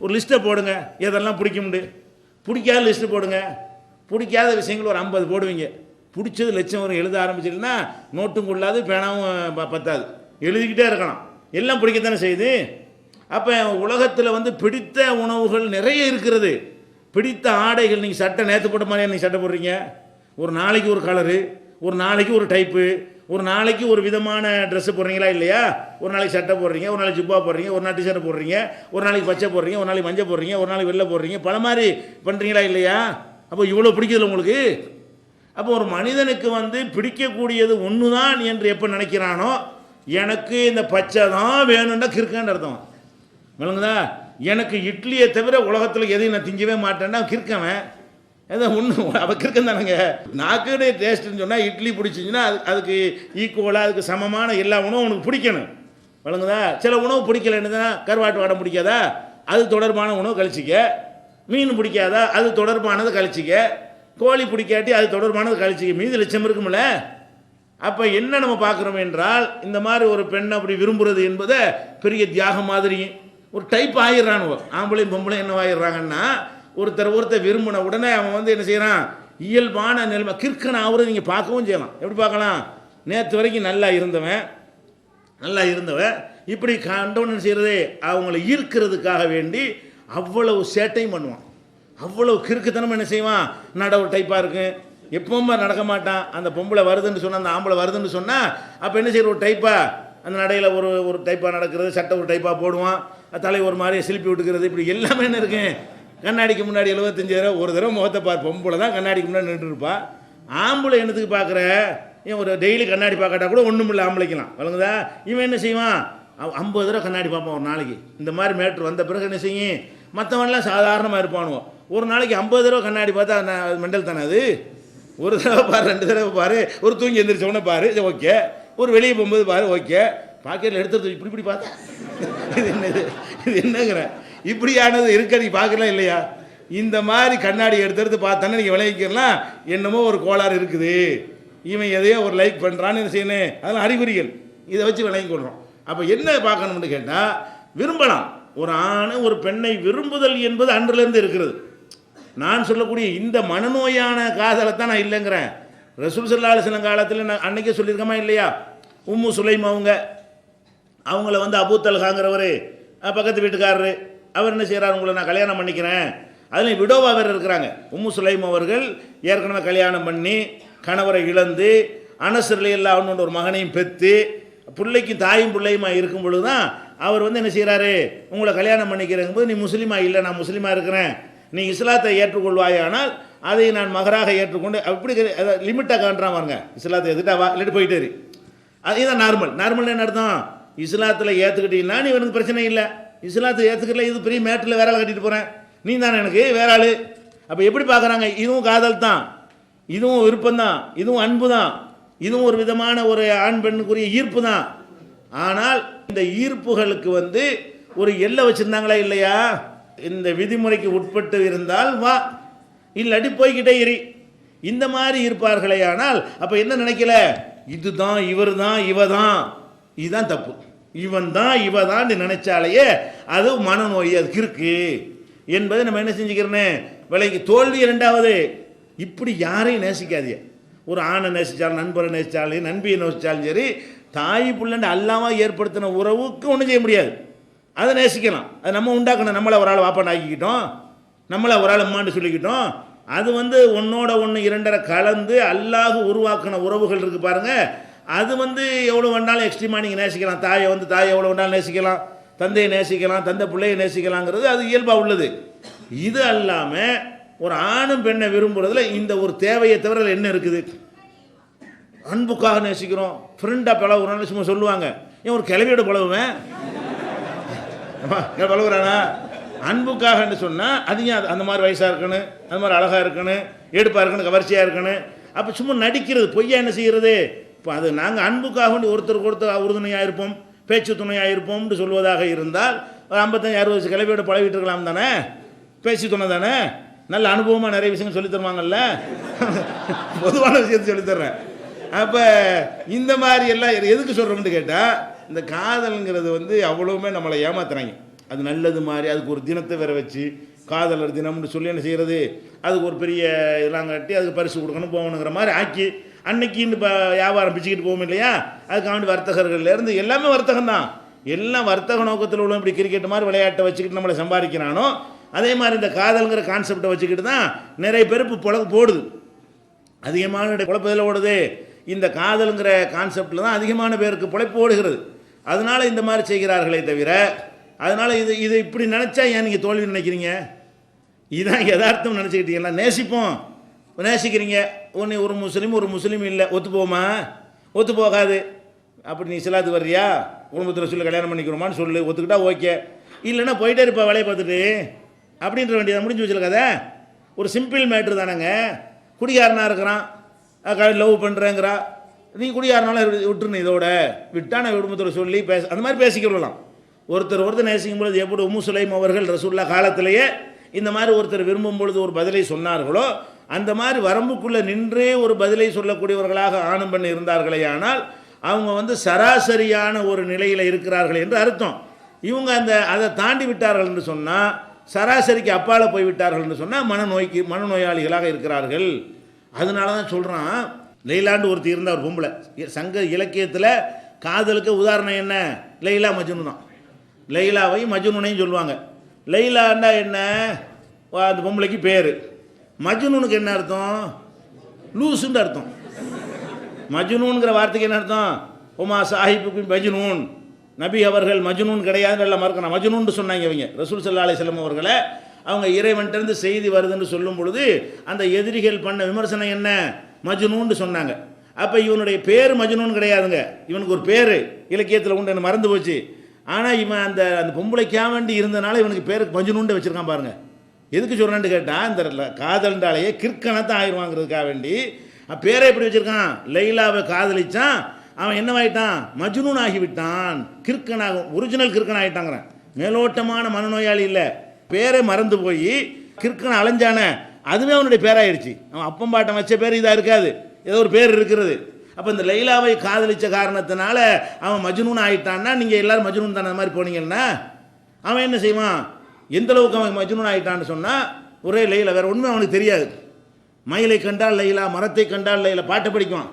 S1: ஒரு லிஸ்ட்டை போடுங்க, எதெல்லாம் பிடிக்கும்ண்டு. பிடிக்காத லிஸ்ட்டு போடுங்க. பிடிக்காத விஷயங்கள் ஒரு 50 போடுவீங்க. பிடிச்சது லட்சம் வரும். எழுத ஆரம்பிச்சிட்டுன்னா நோட்டும் கொள்ளாது, பேனாவும் பத்தாது, எழுதிக்கிட்டே இருக்கலாம். எல்லாம் பிடிக்கத்தானே செய்யுது. அப்போ உலகத்தில் பிடித்த உணவுகள் நிறைய இருக்கிறது. பிடித்த ஆடைகள், நீங்கள் சட்டை நேற்று போட்ட மாதிரியா நீங்கள் சட்டை போடுறீங்க? ஒரு நாளைக்கு ஒரு கலரு, ஒரு நாளைக்கு ஒரு டைப்பு, ஒரு நாளைக்கு ஒரு விதமான ட்ரெஸ்ஸு போடுறீங்களா இல்லையா? ஒரு நாளைக்கு சட்டை போடுறீங்க, ஒரு நாளைக்கு ஜிப்பா போடுறீங்க, ஒரு நாள் டிஷர்ட் போடுறீங்க, ஒரு நாளைக்கு பச்சை போடுறீங்க, ஒரு நாளைக்கு மஞ்சள் போடுறீங்க, ஒரு நாளைக்கு வெள்ளை போடுறீங்க, பல மாதிரி பண்ணுறீங்களா இல்லையா? அப்போ இவ்வளோ பிடிக்குதுல்ல உங்களுக்கு? அப்போ ஒரு மனிதனுக்கு பிடிக்கக்கூடியது ஒன்று தான் என்று எப்போ நினைக்கிறானோ, எனக்கு இந்த பச்சை தான் வேணும்னா கிறுக்கான்னு அர்த்தம். விளங்குதா? எனக்கு இட்லியை தவிர உலகத்தில் எதையும் நான் திங்கவே மாட்டேன்னா கிறுக்கவன். ஏதோ ஒன்று அவள் கிறுக்கம் தானுங்க. நாக்குடைய டேஸ்ட்டுன்னு சொன்னால் இட்லி பிடிச்சிச்சின்னா அதுக்கு ஈக்குவலாக அதுக்கு சமமான எல்லா உணவும் உனக்கு பிடிக்கணும். விளங்குதா? சில உணவு பிடிக்கலன்னு தான் கருவாட்டு வாடை பிடிக்காதா, அது தொடர்பான உணவு கழிச்சிக்க. மீன் பிடிக்காதா, அது தொடர்பானதை கழிச்சிக்க. கோழி பிடிக்காட்டி அது தொடர்பானது கழிச்சிக்க. மீதி லட்சம் இருக்குமில்ல. அப்போ என்ன நம்ம பார்க்குறோம் என்றால், இந்த மாதிரி ஒரு பெண்ணை அப்படி விரும்புகிறது என்பதை பெரிய தியாகம் மாதிரி ஒரு டைப் ஆகிடுறானுவோ. ஆம்பளையும் பொம்பளையும் என்ன ஆகிடுறாங்கன்னா, ஒருத்தர் விரும்பின உடனே அவன் என்ன செய்கிறான், இயல்பான நிலைமை கிறுக்கனை ஆகுறது நீங்கள் பார்க்கவும் செய்யலாம். எப்படி பார்க்கலாம்? நேற்று வரைக்கும் நல்லா இருந்தவன் இப்படி கண்டவன் செய்கிறது, அவங்கள ஈர்க்கிறதுக்காக வேண்டி அவ்வளவு சேட்டையும் பண்ணுவான். அவ்வளவு கிறுக்குத்தனம் என்ன செய்வான், ஒரு டைப்பாக இருக்கு, எப்பவுமே நடக்க மாட்டான். அந்த பொம்பளை வருதுன்னு சொன்னால், அந்த ஆம்பளை வருதுன்னு சொன்னால் அப்போ என்ன செய்கிற, ஒரு டைப்பாக அந்த நடையில் ஒரு டைப்பாக நடக்கிறது, சட்டை ஒரு டைப்பாக போடுவான், தலை ஒரு மாதிரி சிலிப்பி விட்டுக்கிறது, இப்படி எல்லாமே என்ன இருக்கு. கண்ணாடிக்கு முன்னாடி 75 ஒரு தடவை முகத்தை பார். பொம்பளை தான் கண்ணாடிக்கு முன்னாடி நின்றுருப்பா. ஆம்பளை என்னத்துக்கு பார்க்குற? ஏன் ஒரு டெய்லி கண்ணாடி பார்க்காட்டா கூட ஒன்றும் இல்லை ஆம்பளைக்கலாம். வழங்குதா? இவன் என்ன செய்வான், 50 தடவை கண்ணாடி பார்ப்பான் ஒரு நாளைக்கு. இந்த மாதிரி மேட்ரு வந்த பிறகு என்ன செய்யும், மற்றவன்லாம் சாதாரணமாக இருப்பானுவோம். ஒரு நாளைக்கு 50 தடவை கண்ணாடி பார்த்தா மெண்டல் தானே அது? ஒரு தடவை பாரு, 2 தடவை பாரு, ஒரு தூங்கி எந்திரிச்சவொன்னே பாரு, ஓகே, ஒரு வெளியே போகும்போது பாரு, ஓகே, பாக்கெட்டில் எடுத்துறது இப்படி பார்த்தா இது என்னங்கிற இப்படியானது இருக்க நீ பார்க்கலாம் இல்லையா? இந்த மாதிரி கண்ணாடி எடுத்து பார்த்தானே நீங்கள் விளைவிக்கலாம், என்னமோ ஒரு கோளாறு இருக்குது. இவன் எதையோ ஒரு லைக் பண்ணுறான்னு என்ன செய்யணும், அதெல்லாம் அறிகுறிகள். இதை வச்சு விளங்கி கொள்கிறோம். அப்போ என்ன பார்க்கணும்னு கேட்டால், விரும்பலாம். ஒரு ஆண் ஒரு பெண்ணை விரும்புதல் என்பது அன்றிலிருந்து இருக்கிறது. நான் சொல்லக்கூடிய இந்த மனநோயான காதலை தான் நான் இல்லைங்கிறேன். ரசூல் ஸல்லல்லாஹு அலைஹி வஸல்லம் காலத்தில் நான் அன்னைக்கே சொல்லியிருக்கமா இல்லையா, உம்மு சுலைம் அவங்கள வந்து அபூ தல்ஹாங்கிறவர் பக்கத்து வீட்டுக்காரரு, அவர் என்ன செய்கிறார், உங்களை நான் கல்யாணம் பண்ணிக்கிறேன். அதில் விடோவாக வேறு இருக்கிறாங்க. உம்மு சுலைம் அவர்கள் ஏற்கனவே கல்யாணம் பண்ணி கணவரை இழந்து அனஸ் ரலியல்லாஹு அன்ஹு ஒரு மகனையும் பெற்று பிள்ளைக்கு தாயும் பிள்ளையுமா இருக்கும் பொழுது தான் அவர் வந்து என்ன செய்கிறாரு, உங்களை கல்யாணம் பண்ணிக்கிறேங்கும் போது, நீ முஸ்லீமா இல்லை, நான் முஸ்லீமாக இருக்கிறேன், நீ இஸ்லாத்தை ஏற்றுக்கொள்வாயானால் அதை நான் மகராக ஏற்றுக்கொண்டு அப்படி லிமிட்டாக காண்றான் பாருங்க. இஸ்லாத்தை எதுட்டா வா, இல்லாட்டி போயிட்டாரு. அதுதான் நார்மல் என்ன அர்த்தம், இஸ்லாத்தில் ஏற்றுக்கிட்டீங்கன்னா நீ எனக்கு பிரச்சனை இல்லை, இஸ்லாத்தை ஏற்றுக்கல இது பெரிய மேட்டில் வேற ஆள் கட்டிட்டு போகிறேன், நீ தானே எனக்கு வேற ஆள். அப்போ எப்படி பார்க்குறாங்க, இதுவும் காதல் தான், இதுவும் விருப்பம்தான், இதுவும் அன்பு தான், இதுவும் ஒரு விதமான ஒரு ஆண் பெண்ணுக்குரிய ஈர்ப்பு தான். ஆனால் இந்த ஈர்ப்புகளுக்கு வந்து ஒரு எல்லை வச்சுருந்தாங்களா இல்லையா, இந்த விதிமுறைக்கு உட்பட்டு இருந்தால் வா, இல்லாட்டி போய்கிட்டே இரு, இந்த மாதிரி இருப்பார்களே. ஆனால் அப்போ என்ன நினைக்கல, இதுதான் இவர் தான் இவ தான், இதுதான் தப்பு, இவன் தான் இவ தான் நினைச்சாலேயே அது மனநோய், அது கிறுக்கு என்பதை நம்ம என்ன செஞ்சுக்கிறேன்னு விலைக்கு தோல்வி. இரண்டாவது, இப்படி யாரையும் நேசிக்காதீங்க. ஒரு ஆணை நேசித்தாலும் நண்பரை நேசித்தாலும் நண்பியை நேசித்தாலும் சரி, தாய் பிள்ளைன்னு அல்லாமல் ஏற்படுத்தின உறவுக்கு ஒன்றும் செய்ய முடியாது. அதை நேசிக்கலாம், அது நம்ம உண்டாக்கணும். நம்மளை ஒரு ஆள் வாப்பாண்டு ஆக்கிக்கிட்டோம், நம்மளை ஒரு ஆள் அம்மான்னு சொல்லிக்கிட்டோம். அது வந்து ஒன்னோட ஒன்று இரண்டரை கலந்து அல்லாஹ் உருவாக்கின உறவுகள் இருக்குது பாருங்கள். அது வந்து எவ்வளோ வேண்டாலும் எக்ஸ்ட்ரீமாக நீங்கள் நேசிக்கலாம். தாயை எவ்வளோ வேண்டாலும் நேசிக்கலாம், தந்தையை நேசிக்கலாம், தந்தை பிள்ளையை நேசிக்கலாங்கிறது அது இயல்பாக உள்ளது. இது அல்லாமல் ஒரு ஆணும் பெண்ணை விரும்புறதுல இந்த ஒரு தேவையை தவிர என்ன இருக்குது, அன்புக்காக நேசிக்கிறோம், ஃப்ரெண்டாக பழகுறோம்னு சும்மா சொல்லுவாங்க. ஏன் ஒரு கிளவியோட பழகுவேன் பழகுறானா, அன்புக்காகன்னு சொன்னால் அது ஏன் அந்த மாதிரி வயசாக இருக்கணும், அந்த மாதிரி அழகாக இருக்கணும், எடுப்பாக இருக்கணும், கவர்ச்சியாக இருக்கணும். அப்போ சும்மா நடிக்கிறது, பொய்யா என்ன செய்கிறது. இப்போ அது நாங்கள் அன்புக்காக ஒருத்தருக்கு ஒருத்தர் உறுதுணையாக இருப்போம், பேச்சு துணையாக இருப்போம்னு சொல்வதாக இருந்தால் ஒரு 55-60 வயசு கிளவியோட பழகிட்டு இருக்கலாம் தானே, பேச்சு துணை தானே. நல்ல அனுபவமாக நிறைய விஷயங்கள் சொல்லி தருவாங்கல்ல, பொதுவான விஷயத்தை சொல்லித்தர்றேன். அப்போ இந்த மாதிரி எல்லாம் எதுக்கு சொல்கிறோம்னு கேட்டால், இந்த காதல்ங்கிறது வந்து அவ்வளவுமே நம்மளை ஏமாத்துறாங்க. அது நல்லது மாதிரி அதுக்கு ஒரு தினத்தை வேற வச்சு காதலர் தினம்னு சொல்லி என்ன செய்கிறது, அதுக்கு ஒரு பெரிய இதெல்லாம் கட்டி அதுக்கு பரிசு கொடுக்கணும் போகணுங்கிற மாதிரி ஆக்கி அன்னைக்குன்னு இப்போ வியாபாரம் பிச்சுக்கிட்டு போகும் இல்லையா. அதுக்காண்டி வர்த்தகர்கள்லேருந்து எல்லாமே வர்த்தகம் தான், எல்லாம் வர்த்தக நோக்கத்தில் உள்ள இப்படி கிரிக்கெட் மாதிரி விளையாட்டை வச்சுக்கிட்டு நம்மளை சம்பாதிக்கிறானோ அதே மாதிரி இந்த காதல்ங்கிற கான்செப்டை வச்சுக்கிட்டு தான் நிறைய பேர் இப்போ பொழப்பு போடுது. அதிகமான குழப்பத்தில் ஓடுது. இந்த காதலுங்கிற கான்செப்டில் தான் அதிகமான பேருக்கு பிழைப்பு ஓடுகிறது. அதனால் இந்த மாதிரி செய்கிறார்களே தவிர, அதனால் இது இப்படி நினச்சா ஏன் நீங்கள் தோல்வி நினைக்கிறீங்க, இதுதான் யதார்த்தம் நினச்சிக்கிட்டீங்களா. நேசிப்போம், நேசிக்கிறீங்க, ஒன்று ஒரு முஸ்லீம் இல்லை, ஒத்துப்போமா, ஒத்து போகாது. அப்படி நீ இஸ்லாத்துக்கு வர்றியா, குடும்பத்தில் சொல்லி கல்யாணம் பண்ணிக்கிறோமான்னு சொல்லு, ஒத்துக்கிட்டா ஓகே, இல்லைன்னா போயிட்டே இருப்பா வேலையை பார்த்துட்டு அப்படின்ற வேண்டியதை முடிஞ்சு வச்சுருக்காத. ஒரு சிம்பிள் மேட்ரு தானேங்க. குடிகாரனாக இருக்கிறான், லவ் பண்ணுறேங்கிறா, நீ குடியாரனால விட்டுருணும், இதோட விட்டா நான் குடும்பத்தில் சொல்லி அந்த மாதிரி பேசிக்கலாம். ஒருத்தர் நேசிக்கும் பொழுது எப்படி உம்மு சுலைம் அவர்கள் ரசூலுல்லாஹ் காலத்திலேயே இந்த மாதிரி ஒருத்தர் விரும்பும் பொழுது ஒரு பதிலை சொன்னார்களோ, அந்த மாதிரி வரம்புக்குள்ளே நின்றே ஒரு பதிலை சொல்லக்கூடியவர்களாக ஆணும் பெண் இருந்தார்களே, ஆனால் அவங்க வந்து சராசரியான ஒரு நிலையில் இருக்கிறார்கள் என்று அர்த்தம். இவங்க அதை தாண்டி விட்டார்கள் என்று சொன்னால், சராசரிக்கு அப்பால் போய்விட்டார்கள் என்று சொன்னால் மனநோயாளிகளாக இருக்கிறார்கள். அதனால தான் சொல்கிறான், லைலாண்டு ஒருத்தி இருந்தால் ஒரு பொம்பளை, சங்க இலக்கியத்தில் காதலுக்கு உதாரணம் என்ன, லைலா மஜ்னூன் தான். லைலாவையும் மஜ்னூனையும் சொல்லுவாங்க. லைலாண்டா என்ன, அந்த பொம்பளைக்கு பேர். மஜ்னூனுக்கு என்ன அர்த்தம், லூசுன்னு அர்த்தம். மஜ்னூன்கிற வார்த்தைக்கு என்ன அர்த்தம், உமா சாஹிபுக்கும் மஜ்னூன், நபி அவர்கள் மஜ்னூன் கிடையாதுன்னு எல்லாம் மறக்கணும், மஜ்னூன்னு சொன்னாங்க இவங்க. ரசூல் ஸல்லல்லாஹு அலைஹி வஸல்லம் அவர்களை அவங்க இறைவன்கிட்டருந்து செய்தி வருதுன்னு சொல்லும் பொழுது அந்த எதிரிகள் பண்ண விமர்சனம் என்ன, மஜ்னூன்னு சொன்னாங்க. அப்போ இவனுடைய பேர் மஜ்னூன் கிடையாதுங்க, இவனுக்கு ஒரு பேர் இலக்கியத்தில் உண்டு, எனக்கு மறந்து போச்சு. ஆனால் இவன் அந்த பொம்பளைக்காக வேண்டி இருந்தனால இவனுக்கு பேருக்கு மஜ்னூன்னு வச்சுருக்கான் பாருங்கள். எதுக்கு சொல்கிறேன்னு கேட்டால், இந்த காதல்ன்றாலேயே கிற்கணத்தான் ஆயிடுவாங்கிறதுக்காக வேண்டி பேரை எப்படி வச்சுருக்கான். லைலாவை காதலிச்சான், அவன் என்னவாயிட்டான், மஜ்னூன் ஆகிவிட்டான், கிற்கனாகும், ஒரிஜினல் கிற்கன் ஆகிட்டாங்கிறான். மேலோட்டமான மனநோயாளி இல்லை, பேரை மறந்து போய் கிற்கன் அலைஞ்சான, அதுவே அவனுடைய பேராயிடுச்சு. அவன் அப்பம்பாட்டம் வச்ச பேர் இதாக இருக்காது, ஏதோ ஒரு பேர் இருக்கிறது. அப்போ இந்த லைலாவை காதலித்த காரணத்தினால அவன் மஜ்னூன் ஆகிட்டான்னா, நீங்கள் எல்லோரும் மஜ்னூன் தானே மாதிரி போனீங்கன்னா அவன் என்ன செய்வான்? எந்த அளவுக்கு அவன் மஜ்னூன் ஆகிட்டான்னு சொன்னால், ஒரே லைலா, வேறு ஒன்றுமே அவனுக்கு தெரியாது. மயிலை கண்டால் லைலா, மரத்தை கண்டால் லைலா, பாட்டை படிக்குவான்.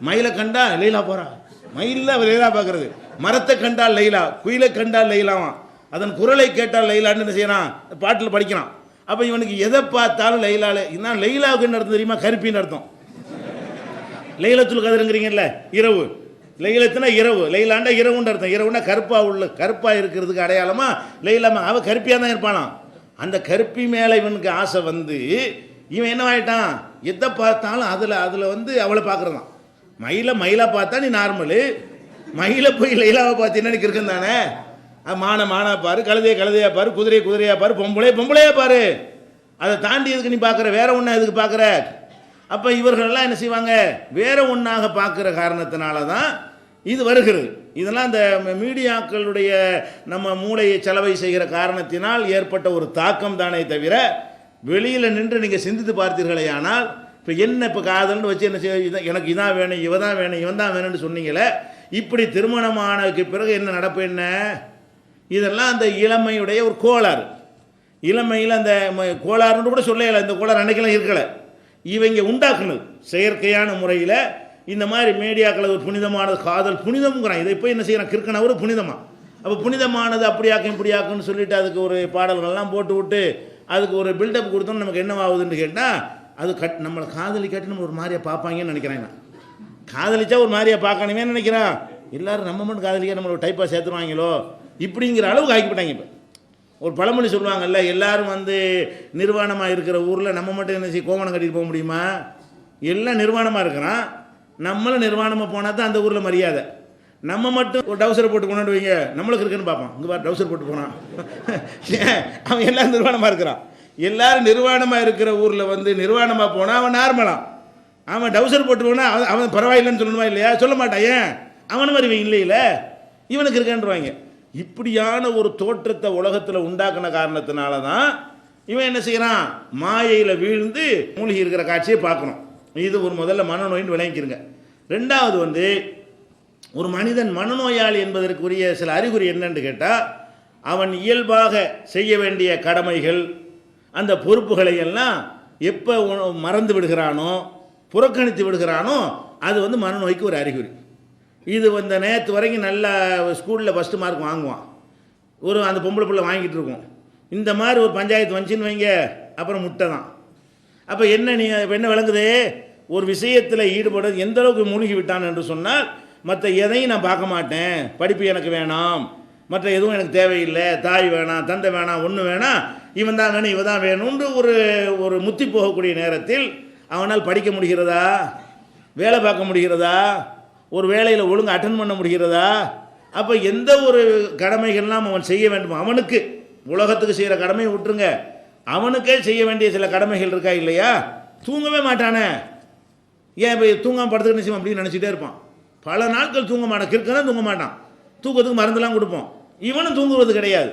S1: மயிலை கண்டா லைலா போகிறான், மயிலில் அவர் லைலா பார்க்குறது. மரத்தை கண்டால் லைலா, குயிலை கண்டால் லைலாவான், அதன் குரலை கேட்டால் லைலான்னு என்ன செய்யறான்? பாட்டில் படிக்கிறான். அப்போ இவனுக்கு எதை பார்த்தாலும் லைலால. இன்னும் லைலாவுக்கு என்ன அர்த்தம் தெரியுமா? கருப்பின்னு அர்த்தம். லைலத்துல் கதிருங்கிறீங்கல்ல, இரவு. லைலத்துனா இரவு, லைலாண்டா இரவுன்ற அர்த்தம். இரவுனா கருப்பாக இருக்கிறதுக்கு அடையாளமா லைலாமா. அவன் கருப்பியாக தான் இருப்பானான். அந்த கருப்பி மேலே இவனுக்கு ஆசை வந்து இவன் என்னவாயிட்டான்? எதை பார்த்தாலும் அதில் வந்து அவளை பார்க்குறதான். மயிலாக பார்த்தா நீ நார்மலு, மயிலை போய் லைலாவை பார்த்தீங்கன்னா நீ கிறுக்கன் தானே. மானா பாரு, கழுதையா பாரு, குதிரையா பாரு, பொம்பளையா பாரு. அதை தாண்டி எதுக்கு நீ பார்க்குற? வேற ஒன்றா எதுக்கு பார்க்குற? அப்போ இவர்களெல்லாம் என்ன செய்வாங்க? வேற ஒன்றாக பார்க்குற காரணத்தினால தான் இது வருகிறது. இதெல்லாம் இந்த மீடியாக்களுடைய நம்ம மூளையை செலவை செய்கிற காரணத்தினால் ஏற்பட்ட ஒரு தாக்கம் தானே தவிர, வெளியில் நின்று நீங்கள் சிந்தித்து பார்த்தீர்களே ஆனால், இப்போ என்ன இப்போ காதல்னு வச்சு என்ன செய்ய, எனக்கு இதான் வேணும், இவன் தான் வேணும், இவன் தான் வேணும்னு சொன்னீங்களே, இப்படி திருமணமானதுக்கு பிறகு என்ன நடப்பு? என்ன இதெல்லாம் அந்த இளமையுடைய ஒரு கோளாறு. இளமையில் அந்த கோளாறுன்னு கூட சொல்லலை. இந்த கோளாறு அன்னைக்கெல்லாம் இருக்கலை. இவங்க உண்டாக்குனது செயற்கையான முறையில். இந்த மாதிரி மீடியாக்களை ஒரு புனிதமானது, காதல் புனிதம்ங்கிறான். இதை போய் என்ன செய்யறான்? கிறுக்கன ஒரு புனிதமாக. அப்போ புனிதமானது அப்படியாக்கும் இப்படியாக்குன்னு சொல்லிட்டு அதுக்கு ஒரு பாடல்கள்லாம் போட்டு விட்டு அதுக்கு ஒரு பில்டப் கொடுத்தோம். நமக்கு என்னவாகுதுன்னு கேட்டால், அது நம்மளை காதலிக்காட்டி நம்ம ஒரு மாதிரியாக பார்ப்பாங்கன்னு நினைக்கிறேன். நான் காதலிச்சா ஒரு மாதிரியாக பார்க்கணுமே நினைக்கிறான். எல்லோரும் நம்ம மட்டும் காதலிக்க நம்மளை டைப்பாக சேர்த்துருவாங்களோ இப்படிங்கிற அளவுக்கு ஆக்கிவிட்டாங்க. இப்போ ஒரு பழமொழி சொல்லுவாங்கல்ல, எல்லாரும் வந்து நிர்வாணமாக இருக்கிற ஊரில் நம்ம மட்டும் என்ன செய்ய கோவணம் கட்டிட்டு போக முடியுமா? எல்லாம் நிர்வாணமாக இருக்கிறான். நம்மளும் நிர்வாணமாக போனால் தான் அந்த ஊரில் மரியாதை. நம்ம மட்டும் ஒரு டவுசரை போட்டு கொண்டாந்து வைங்க, நம்மளுக்கு இருக்குன்னு பார்ப்பான். இங்கே பாரு டவுசர் போட்டு போனான். அவன் எல்லோரும் நிர்வாணமாக இருக்கிறான். எல்லாரும் நிர்வாணமாக இருக்கிற ஊரில் வந்து நிர்வாணமாக போனால் அவன் நார்மலாக. அவன் டவுசர் போட்டு போனால் அவன் பரவாயில்லைன்னு சொல்லணுமா இல்லையா? சொல்ல மாட்டான். ஏன்? அவனை மாதிரி இவன் இல்லையில, இவனுக்கு இருக்கேன்றாங்க. இப்படியான ஒரு தோற்றத்தை உலகத்தில் உண்டாக்குன காரணத்தினால தான் இவன் என்ன செய்கிறான்? மாயையில் வீழ்ந்து மூழ்கி இருக்கிற காட்சியை பார்க்கணும். இது ஒரு முதல்ல மனநோயின்னு விளங்கிக்கிறங்க. ரெண்டாவது வந்து ஒரு மனிதன் மனநோயாளி என்பதற்குரிய சில அறிகுறி என்னன்னு கேட்டால், அவன் இயல்பாக செய்ய வேண்டிய கடமைகள், அந்த பொறுப்புகளை எல்லாம் எப்போ மறந்து விடுகிறானோ, புறக்கணித்து விடுகிறானோ, அது வந்து மனநோய்க்கு ஒரு அறிகுறி. இது வந்து நேற்று வரைக்கும் நல்லா ஸ்கூலில் ஃபஸ்ட்டு மார்க் வாங்குவான், ஒரு அந்த பொம்பளை பிள்ளை வாங்கிட்டு இருக்கும். இந்த மாதிரி ஒரு பஞ்சாயத்து வந்துச்சின்னு வைங்க, அப்புறம் முட்டை தான். அப்போ என்ன நீ இப்போ என்ன விளங்குது? ஒரு விஷயத்தில் ஈடுபடுறது எந்த அளவுக்கு மூழ்கி விட்டான் என்று சொன்னால், மற்ற எதையும் நான் பார்க்க மாட்டேன், படிப்பு எனக்கு வேணாம், மற்ற எதுவும் எனக்கு தேவையில்லை, தாய் வேணாம், தந்தை வேணாம், ஒன்று வேணாம், இவன் தான் வேணும், இவன் தான் வேணும்னு ஒரு முத்தி போகக்கூடிய நேரத்தில் அவனால் படிக்க முடிகிறதா? வேலை பார்க்க முடிகிறதா? ஒரு வேலையில் ஒழுங்கு அட்டன் பண்ண முடிகிறதா? அப்போ எந்த ஒரு கடமைகள்லாம் அவன் செய்ய வேண்டும், அவனுக்கு உலகத்துக்கு செய்கிற கடமையை விட்டுருங்க, அவனுக்கே செய்ய வேண்டிய சில கடமைகள் இருக்கா இல்லையா? தூங்கவே மாட்டானே. ஏன் இப்போ தூங்காமல் படுத்துக்கிட்டு நிச்சயம் அப்படின்னு நினச்சிட்டே இருப்பான். பல நாட்கள் தூங்க மாட்டான். கிறுக்கதான் தூங்க மாட்டான். தூக்கத்துக்கு மருந்தெல்லாம் கொடுப்போம், இவனும் தூங்குவது கிடையாது.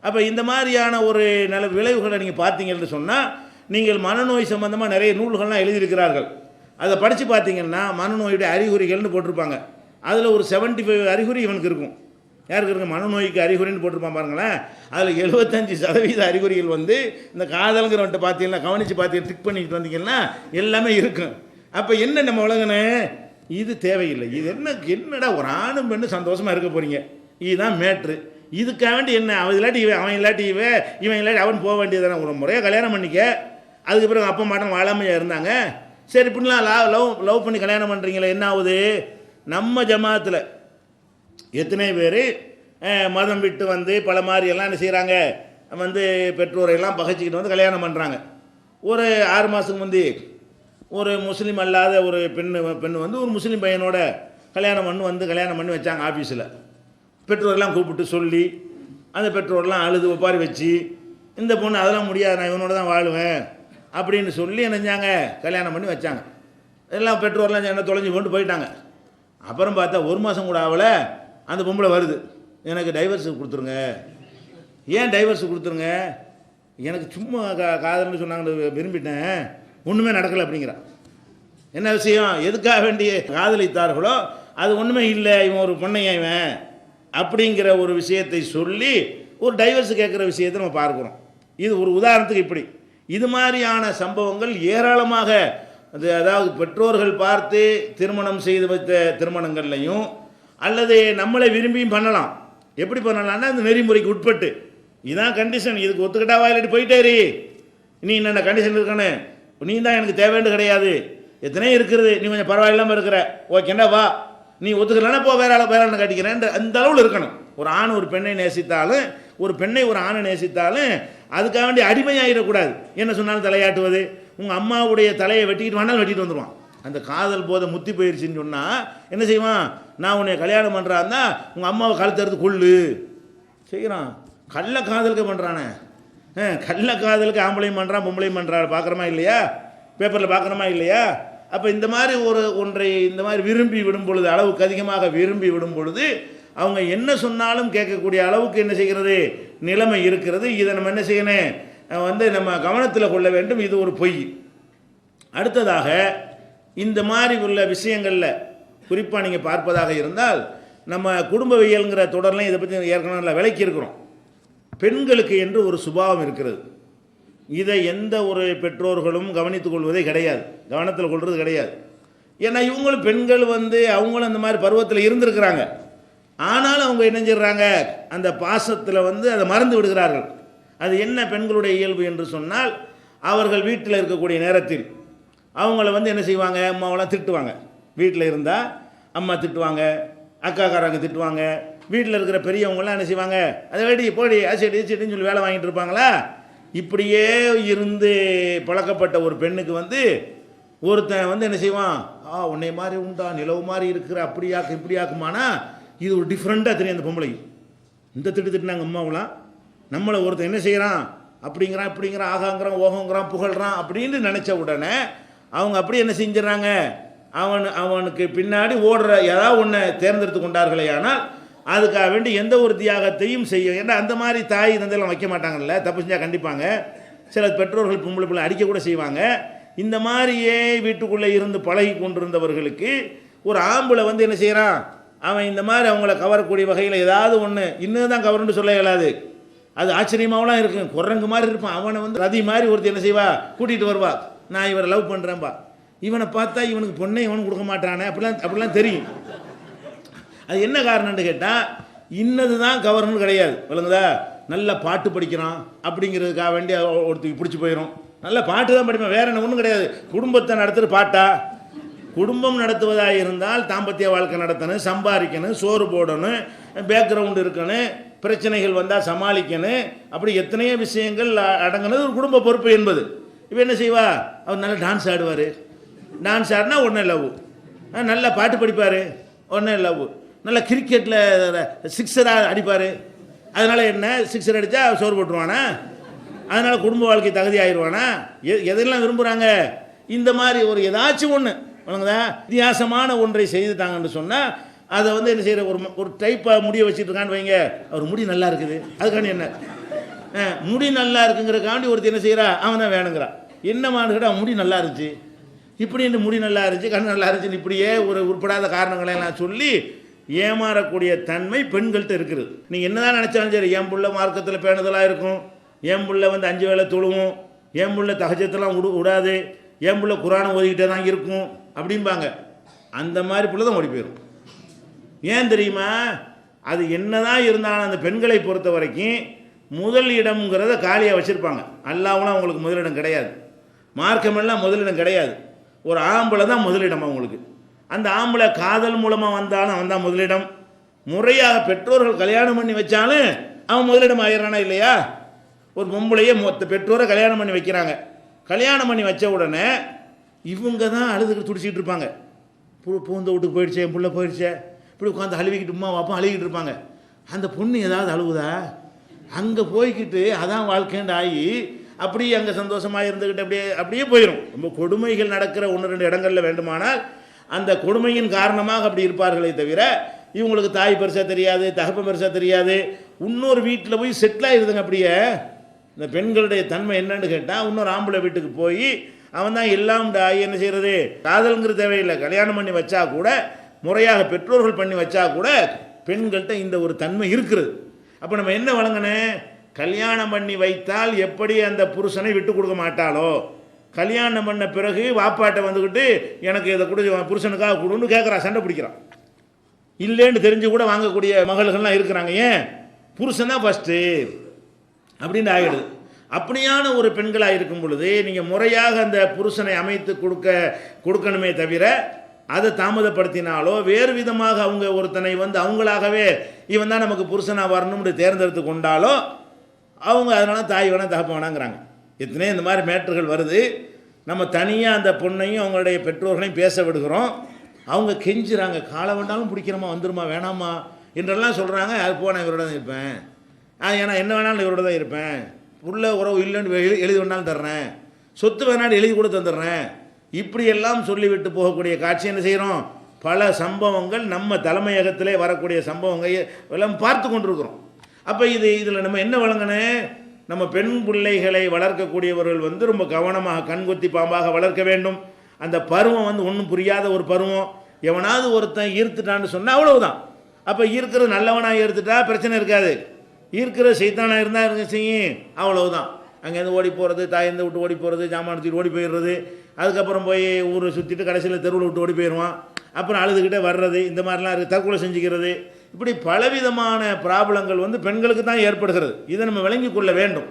S1: அப்போ இந்த மாதிரியான ஒரு நல்ல விளைவுகளை நீங்கள் பார்த்தீங்கன்னு சொன்னால், நீங்கள் மனநோய் சம்பந்தமாக நிறைய நூல்கள்லாம் எழுதியிருக்கிறார்கள். அதை படித்து பார்த்தீங்கன்னா மனநோயுடைய அறிகுறிகள்னு போட்டிருப்பாங்க. அதில் ஒரு 75 அறிகுறி இவனுக்கு இருக்கும். யாருக்கு இருக்கு? மனநோய்க்கு அறிகுறின்னு போட்டிருப்பான் பாருங்களேன். அதில் 75% அறிகுறிகள் வந்து இந்த காதலுங்கிறவன்ட்ட பார்த்தீங்கன்னா, கவனித்து பார்த்தீங்கன்னா, டிக் பண்ணிட்டு வந்தீங்கன்னா எல்லாமே இருக்கும். அப்போ என்ன நம்ம உலகனே, இது தேவையில்லை. இது என்னடா ஒரு ஆணும் பெண்ணு சந்தோஷமாக இருக்க போகிறீங்க, இதுதான் மேட்ரு. இதுக்காக வேண்டி என்ன அவன் இல்லாட்டி அவன் இல்லாட்டி இவன் இல்லாட்டி அவன் போக வேண்டியதானே. ஒரு முறையாக கல்யாணம் பண்ணிக்க, அதுக்கு பிறகு அப்பா மாட்டம் வாழாமையாக இருந்தாங்க. சரி, இப்படிலாம் லவ் பண்ணி கல்யாணம் பண்ணுறீங்களே, என்ன ஆகுது? நம்ம ஜமாத்தில் எத்தனை பேர் மதம் விட்டு வந்து பல மாதிரி எல்லாம் என்ன செய்கிறாங்க, வந்து பெற்றோரையெல்லாம் பகைச்சிக்கிட்டு வந்து கல்யாணம் பண்ணுறாங்க. ஒரு 6 மாதத்துக்கு முந்தி ஒரு முஸ்லீம் அல்லாத ஒரு பெண் வந்து ஒரு முஸ்லீம் பையனோட கல்யாணம் பண்ணி வச்சாங்க ஆஃபீஸில். பெற்றோரெல்லாம் கூப்பிட்டு சொல்லி, அந்த பெற்றோரெலாம் அழுது ஒப்பாரி வச்சு, இந்த பொண்ணு அதெல்லாம் முடியாது, நான் இவனோட தான் வாழுவேன் அப்படின்னு சொல்லி நினைஞ்சாங்க, கல்யாணம் பண்ணி வச்சாங்க. எல்லாம் பெற்றோர்லாம் என்ன தொலைஞ்சி கொண்டு போயிட்டாங்க. அப்புறம் பார்த்தா 1 மாதம் கூட ஆகலை, அந்த பொம்பளை வருது, எனக்கு டைவர்ஸு கொடுத்துருங்க. ஏன் டைவர்ஸு கொடுத்துருங்க? எனக்கு சும்மா காதல்னு சொன்னாங்க, விரும்பிட்டேன், ஒன்றுமே நடக்கலை அப்படிங்கிறான். என்ன விஷயம், எதுக்காக வேண்டிய காதலித்தார்களோ அது ஒன்றுமே இல்லை, இவன் ஒரு பொண்ணையா இவன் அப்படிங்கிற ஒரு விஷயத்தை சொல்லி ஒரு டைவர்ஸ் கேட்குற விஷயத்தை நம்ம பார்க்குறோம். இது ஒரு உதாரணத்துக்கு இப்படி இது மாதிரியான சம்பவங்கள் ஏராளமாக அதாவது பெற்றோர்கள் பார்த்து திருமணம் செய்து வைத்த திருமணங்கள்லையும் அல்லது நம்மளை விரும்பியும் பண்ணலாம். எப்படி பண்ணலாம்னா அந்த நெறிமுறைக்கு உட்பட்டு இதுதான் கண்டிஷன், இதுக்கு ஒத்துக்கிட்டாவா இல்லாட்டி போயிட்டேரி, நீ என்னென்ன கண்டிஷன் இருக்கணும், நீ தான் எனக்கு தேவைன்னு கிடையாது, எத்தனையோ இருக்கிறது, நீ கொஞ்சம் பரவாயில்லாமல் இருக்கிற, ஓகேண்டா வா, நீ ஒத்துக்கலன்னா போ, வேற ஆளை கட்டிக்கிறேன், அந்த அளவில் இருக்கணும். ஒரு ஆண் ஒரு பெண்ணை நேசித்தாலும் ஒரு பெண்ணை ஒரு ஆணை நேசித்தாலும் அதுக்காக வேண்டிய அடிமையாகிடக்கூடாது. என்ன சொன்னாலும் தலையாட்டுவது, உங்கள் அம்மாவுடைய தலையை வெட்டிக்கிட்டு வேணாலும் வெட்டிட்டு வந்துடுவான். அந்த காதல் போதை முத்தி போயிடுச்சின்னு சொன்னால் என்ன செய்வான், நான் உன்னை கல்யாணம் பண்ணுறான்னா உங்கள் அம்மாவை கழுத்தறுத்து கொள்ளு செய்கிறான். கள்ள காதலுக்கு பண்ணுறானே, கள்ள காதலுக்கு ஆம்பளையும் பண்ணுறான் பொம்பளையும் பண்ணுறான், பார்க்குறோமா இல்லையா, பேப்பரில் பார்க்குறோமா இல்லையா. அப்போ இந்த மாதிரி ஒன்றை இந்த மாதிரி விரும்பி விடும் பொழுது, அளவுக்கு அதிகமாக விரும்பி விடும் பொழுது அவங்க என்ன சொன்னாலும் கேட்கக்கூடிய அளவுக்கு என்ன செய்கிறது நிலைமை இருக்கிறது. இதை நம்ம என்ன செய்யணும், நம்ம கவனத்தில் கொள்ள வேண்டும். இது ஒரு பொய். அடுத்ததாக இந்த மாதிரி உள்ள விஷயங்களில் குறிப்பாக நீங்கள் பார்ப்பதாக இருந்தால் நம்ம குடும்பவியல்ங்கிற தொடர்லையும் இதை பற்றி ஏற்கனவே விளக்கி இருக்கிறோம். பெண்களுக்கு என்று ஒரு சுபாவம் இருக்கிறது. இதை எந்த ஒரு பெற்றோர்களும் கவனித்துக் கொள்வதே கிடையாது, கவனத்தில் கொள்வது கிடையாது. ஏன்னா இவங்களும் பெண்கள் அவங்களும் அந்த மாதிரி பருவத்தில் இருந்திருக்கிறாங்க. ஆனாலும் அவங்க என்ன செய்கிறாங்க, அந்த பாசத்தில் அதை மறந்து விடுகிறார்கள். அது என்ன பெண்களுடைய இயல்பு என்று சொன்னால், அவர்கள் வீட்டில் இருக்கக்கூடிய நேரத்தில் அவங்கள என்ன செய்வாங்க, அம்மாவெல்லாம் திட்டுவாங்க. வீட்டில் இருந்தால் அம்மா திட்டுவாங்க, அக்காக்காரங்க திட்டுவாங்க, வீட்டில் இருக்கிற பெரியவங்களாம் என்ன செய்வாங்க, அதை வெடி போடி அசடி செடின்னு சொல்லி வேலை வாங்கிட்டு இருப்பாங்களா. இப்படியே இருந்து பழக்கப்பட்ட ஒரு பெண்ணுக்கு ஒருத்தன் என்ன செய்வான், உன்னை மாதிரி உண்டா, நிலவு மாதிரி இருக்கிற, அப்படியாக்கு இப்படியாக்குமானா இது ஒரு டிஃப்ரெண்ட்டாக தெரியும் அந்த பொம்பளைக்கு. இந்த திட்டுனாங்க அம்மாவெலாம், நம்மளை ஒருத்தன் என்ன செய்கிறான், அப்படிங்கிறான் இப்படிங்கிறான், ஆகாங்கிறான் ஓகங்கிறான் புகழ்கிறான் அப்படின்னு நினச்ச உடனே அவங்க அப்படி என்ன செஞ்சிடறாங்க, அவனுக்கு பின்னாடி ஓடுற ஏதாவது ஒன்றை தேர்ந்தெடுத்து கொண்டார்களே. ஆனால் அதுக்காக வேண்டி எந்த ஒரு தியாகத்தையும் செய்யும். ஏன்னா அந்த மாதிரி தாய் தந்தையெல்லாம் வைக்க மாட்டாங்கல்ல, தப்பு செஞ்சால் கண்டிப்பாங்க. சில பெற்றோர்கள் பொம்பளை பிள்ளை அடிக்க கூட செய்வாங்க. இந்த மாதிரியே வீட்டுக்குள்ளே இருந்து பழகி கொண்டிருந்தவர்களுக்கு ஒரு ஆம்பளை என்ன செய்கிறான், அவன் இந்த மாதிரி அவங்கள கவரக்கூடிய வகையில் ஏதாவது ஒன்று இன்னும் தான் கவர்ன்னு சொல்ல இயலாது. அது ஆச்சரியமாகலாம் இருக்கும். குரங்கு மாதிரி இருப்பான். அவனை ரதி மாதிரி ஒருத்தர் என்ன செய்வா, கூட்டிகிட்டு வருவா, நான் இவரை லவ் பண்ணுறேன்பா. இவனை பார்த்தா இவனுக்கு பொண்ணை இவனும் கொடுக்க மாட்டானே அப்படிலாம் தெரியும். அது என்ன காரணம்னு கேட்டால், இன்னது தான் கவர்னு கிடையாது, விளங்குதா. நல்ல பாட்டு படிக்கிறான் அப்படிங்கிறதுக்காக வேண்டி ஒருத்தருக்கு பிடிச்சி போயிடும். நல்ல பாட்டு தான் படிப்பேன், வேற என்ன ஒன்றும் கிடையாது. குடும்பத்தை நடத்துகிற பாட்டா, குடும்பம் நடத்துவதாக இருந்தால் தாம்பத்திய வாழ்க்கை நடத்தணும், சம்பாதிக்கணும், சோறு போடணும், பேக்ரவுண்டு இருக்கணும், பிரச்சனைகள் வந்தால் சமாளிக்கணும், அப்படி எத்தனையோ விஷயங்கள் அடங்கினது ஒரு குடும்ப பொறுப்பு என்பது. இப்போ என்ன செய்வா, அவர் நல்லா டான்ஸ் ஆடுவார், டான்ஸ் ஆடினா உடனே லவ், நல்லா பாட்டு படிப்பார் உடனே லவ், நல்லா கிரிக்கெட்டில் சிக்ஸராக அடிப்பார், அதனால் என்ன சிக்ஸர் அடித்தா சோறு போட்டுருவானா, அதனால் குடும்ப வாழ்க்கை தகுதி ஆயிடுவானா. எதெல்லாம் விரும்புகிறாங்க, இந்த மாதிரி ஒரு ஏதாச்சும் ஒன்று வித்தியாசமான ஒன்றை செய்துட்டாங்கன்னு சொன்னால் அதை என்ன செய்கிற ஒரு டைப்பாக முடிய வச்சுட்டு இருக்கான்னு வைங்க, அவர் முடி நல்லா இருக்குது அதுக்காண்டி என்ன முடி நல்லா இருக்குங்கிறக்காண்டி ஒருத்தர் என்ன செய்கிறா, அவன் தான் வேணுங்கிறான். என்னமானு கேட்டால் முடி நல்லா இருந்துச்சு, இப்படின்னு முடி நல்லா இருந்துச்சு, கண் நல்லா இருந்துச்சுன்னு இப்படியே ஒரு உட்படாத காரணங்களெல்லாம் சொல்லி ஏமாறக்கூடிய தன்மை பெண்கள்கிட்ட இருக்குது. நீங்கள் என்ன தான் நினச்சாலும் சரி, என் புள்ள மார்க்கத்தில் பேணுதலாக இருக்கும், என் புள்ள 5 வேளை தொழுவும், என் புள்ள தகஜத்தெல்லாம் விடாது, என் புள்ள குரானை ஓதிக்கிட்டே தான் இருக்கும் அப்படிம்பாங்க. அந்த மாதிரி புள்ள தான் ஓடி போயிடும். ஏன் தெரியுமா, அது என்ன தான் இருந்தாலும் அந்த பெண்களை பொறுத்த வரைக்கும் முதல் இடம்ங்கிறத காலியாக வச்சுருப்பாங்க. அல்லாஹ்லாம் அவங்களுக்கு முதலிடம் கிடையாது, மார்க்கமெல்லாம் முதலிடம் கிடையாது. ஒரு ஆம்பளை தான் முதலிடம் அவங்களுக்கு. அந்த ஆம்பளை காதல் மூலமாக வந்தாலும் அவன் தான் முதலிடம். முறையாக பெற்றோர்கள் கல்யாணம் பண்ணி வச்சாலும் அவன் முதலிடம் ஆயிடுறானா இல்லையா. ஒரு பொம்பளையே பெற்றோரை கல்யாணம் பண்ணி வைக்கிறாங்க, கல்யாணம் பண்ணி வச்ச உடனே இவங்க தான் அழுதுகிட்டு துடிச்சிக்கிட்டு இருப்பாங்க. பூந்த வீட்டுக்கு போயிடுச்சே, என் பிள்ளை போயிடுச்சே, இப்படி உட்காந்து அழுவிக்கிட்டு உமா அப்பா அழுகிட்டு இருப்பாங்க. அந்த பொண்ணு ஏதாவது அழுவுதா, அங்கே போய்கிட்டு அதான் வாழ்க்கைண்டு ஆகி அப்படியே அங்கே சந்தோஷமாக இருந்துக்கிட்டு அப்படியே போயிடும். ரொம்ப கொடுமைகள் நடக்கிற 1-2 இடங்களில் வேண்டுமானால் அந்த கொடுமையின் காரணமாக அப்படி இருப்பார்களே தவிர இவங்களுக்கு தாய் பெருசாக தெரியாது, தகப்பன் பெருசாக தெரியாது. இன்னொரு வீட்டில் போய் செட்டில் ஆகிடுதுங்க. அப்படியே இந்த பெண்களுடைய தன்மை என்னன்னு கேட்டால், இன்னொரு ஆம்பளை வீட்டுக்கு போய் அவன் தான் எல்லாம் என்ன செய்கிறது, காதல்ங்கிற தேவையில்லை. கல்யாணம் பண்ணி வச்சா கூட, முறையாக பெற்றோர்கள் பண்ணி வச்சா கூட பெண்கள்கிட்ட இந்த ஒரு தன்மை இருக்கிறது. அப்போ நம்ம என்ன வழங்கணும், கல்யாணம் பண்ணி வைத்தால் எப்படி அந்த புருஷனை விட்டு கொடுக்க மாட்டாளோ, கல்யாணம் பண்ண பிறகு வாப்பாட்டை வந்துக்கிட்டு எனக்கு இதை கொடு, புருஷனுக்காக கொடுன்னு கேட்குறான், சண்டை பிடிக்கிறான். இல்லைன்னு தெரிஞ்சு கூட வாங்கக்கூடிய மகள்கள்லாம் இருக்கிறாங்க. ஏன், புருஷன் தான் ஃபஸ்ட்டு அப்படின்னு ஆகிடுது. அப்படியான ஒரு பெண்களாக இருக்கும் பொழுது நீங்கள் முறையாக அந்த புருஷனை அமைத்து கொடுக்கணுமே தவிர, அதை தாமதப்படுத்தினாலோ வேறு விதமாக அவங்க ஒருத்தனை வந்து அவங்களாகவே இவன் தான் நமக்கு புருஷனாக வரணும்னு தேர்ந்தெடுத்து கொண்டாலோ அவங்க அதனால தாய் வேணாம் தகப்ப வேணாங்கிறாங்க. எத்தனையோ இந்த மாதிரி மேட்டர்கள் வருது. நம்ம தனியாக அந்த பொண்ணையும் அவங்களுடைய பெற்றோர்களையும் பேச விடுகிறோம். அவங்க கெஞ்சுறாங்க, காலை வேண்டாலும் பிடிக்கிறோமா, வந்துருமா வேணாமா என்றெல்லாம் சொல்கிறாங்க. அது போனால் இவரோட தான் இருப்பேன், ஏன்னா என்ன வேணாலும் இவரோட தான் இருப்பேன், புள்ள உறவு இல்லைன்னு எழுதி வேணாலும் தர்றேன், சொத்து வேணாலும் எழுதி கூட தந்துடுறேன், இப்படியெல்லாம் சொல்லிவிட்டு போகக்கூடிய காட்சி என்ன செய்கிறோம். பல சம்பவங்கள் நம்ம தலைமையகத்திலே வரக்கூடிய சம்பவங்கள் எல்லாம் பார்த்து கொண்டிருக்கிறோம். அப்போ இதில் நம்ம என்ன வழங்கணும், நம்ம பெண் பிள்ளைகளை வளர்க்கக்கூடியவர்கள் வந்து ரொம்ப கவனமாக கண்கொத்தி பாம்பாக வளர்க்க வேண்டும். அந்த பருவம் வந்து ஒன்றும் புரியாத ஒரு பருவம். எவனாவது ஒருத்தன் ஈர்த்துட்டான்னு சொன்னால் அவ்வளவுதான். அப்போ ஈர்க்கிறது நல்லவனாக ஈர்த்துட்டா பிரச்சனை இருக்காது, ஈர்க்கிற சைத்தானாக இருந்தால் இருக்க செய்யும், அவ்வளவுதான். அங்கேருந்து ஓடி போகிறது, தாயந்து விட்டு ஓடி போகிறது, ஜாமான் எடுத்துட்டு ஓடி போயிடுறது, அதுக்கப்புறம் போய் ஊரை சுற்றிட்டு கடைசியில் தெருவில் விட்டு ஓடி போயிடுவான், அப்புறம் அழுதுகிட்டே வர்றது, இந்த மாதிரிலாம் இருக்குது, தற்கொலை செஞ்சுக்கிறது, இப்படி பலவிதமான ப்ராப்ளங்கள் வந்து பெண்களுக்கு தான் ஏற்படுகிறது. இதை நம்ம விளங்கி கொள்ள வேண்டும்.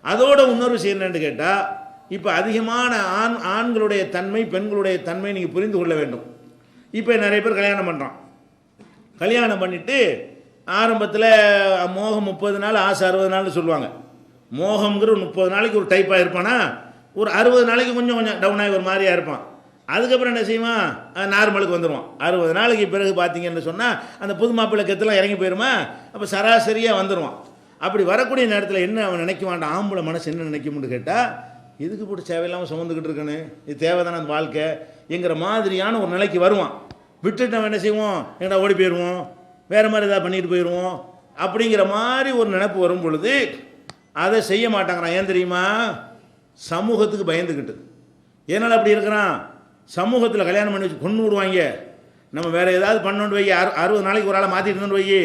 S1: அதோட இன்னொரு விஷயம் என்னென்னு கேட்டால், இப்போ அதிகமான ஆண்களுடைய தன்மை பெண்களுடைய தன்மை நீங்கள் புரிந்து கொள்ள வேண்டும். இப்போ நிறைய பேர் கல்யாணம் பண்ணுறான், கல்யாணம் பண்ணிவிட்டு ஆரம்பத்தில் மோகம் 30 நாள் ஆசை 60 நாள்னு சொல்லுவாங்க. மோகம்ங்கிற 30 நாளைக்கு ஒரு டைப்பாக இருப்பானா, ஒரு 60 நாளைக்கு கொஞ்சம் டவுன் ஆகி ஒரு மாதிரியாக இருப்பான். அதுக்கப்புறம் என்ன செய்வான், நார்மலுக்கு வந்துடுவான். 60 நாளைக்கு பிறகு பார்த்தீங்கன்னு சொன்னால் அந்த புது மாப்பிள்ளை கெத்தெல்லாம் இறங்கி போயிடுமா, அப்போ சராசரியாக வந்துடுவான். அப்படி வரக்கூடிய நேரத்தில் என்ன அவன் நினைக்க வேண்டாம், ஆம்பளை மனசு என்ன நினைக்கும்னு கேட்டால், இதுக்கு போட்டு தேவையில்லாமல் சுமந்துக்கிட்டு இருக்கணும், இது தேவைதான அந்த வாழ்க்கை என்கிற மாதிரியான ஒரு நிலைக்கு வருவான். விட்டுட்டு அவன் என்ன செய்வோம், எங்கடா ஓடி போயிடுவோம், வேறு மாதிரி ஏதாவது பண்ணிட்டு போயிடுவோம் அப்படிங்கிற மாதிரி ஒரு நினைப்பு வரும் பொழுது அதை செய்ய மாட்டாங்கிறான். ஏன் தெரியுமா, சமூகத்துக்கு பயந்துக்கிட்டு. ஏன்னால் அப்படி இருக்கிறான், சமூகத்தில் கல்யாணம் பண்ணி வச்சு கொண்டு விடுவாங்க, நம்ம வேறு ஏதாவது பண்ணோண்டு வை, 60 நாளைக்கு ஒரு ஆளை மாற்றிட்டு இருந்தோன்னு வை,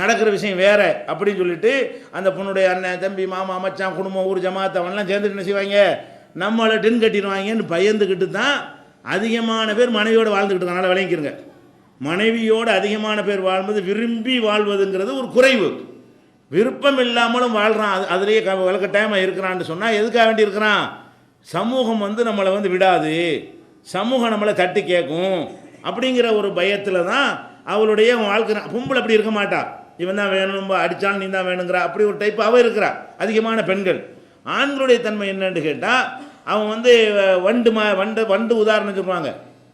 S1: நடக்கிற விஷயம் வேறு அப்படின்னு சொல்லிட்டு அந்த பொண்ணுடைய அண்ணன் தம்பி மாமா மச்சான் குடும்பம் ஊர் ஜமாத் அவன்லாம் சேர்ந்துட்டு என்ன செய்வாங்க, நம்மளை டின் கட்டிடுவாங்கன்னு பயந்துக்கிட்டு தான் அதிகமான பேர் மனைவியோடு வாழ்ந்துக்கிட்டு இருக்காங்க. நல்லா விளங்கிக்கிறங்க, மனைவியோடு அதிகமான பேர் வாழ்வது விரும்பி வாழ்வதுங்கிறது ஒரு குறைவு. விருப்பம் இல்லாமலும் வாழ்கிறான், அதுலேயே விளக்கட்டாயமாக இருக்கிறான்னு சொன்னால் எதுக்காக வேண்டி இருக்கிறான், சமூகம் வந்து நம்மளை வந்து விடாது, சமூகம் நம்மளை தட்டி கேட்கும் அப்படிங்கிற ஒரு பயத்தில் தான் அவளுடைய வாழ்க்கை. பொம்பளை அப்படி இருக்க மாட்டா, இவன் தான் வேணும் அடித்தாலும் நீ தான் வேணுங்கிறா, அப்படி ஒரு டைப் அவள் இருக்கிறா அதிகமான பெண்கள். ஆண்களுடைய தன்மை என்னன்னு கேட்டால், அவன் வந்து வண்டு உதாரணம் சொல்லுவாங்க,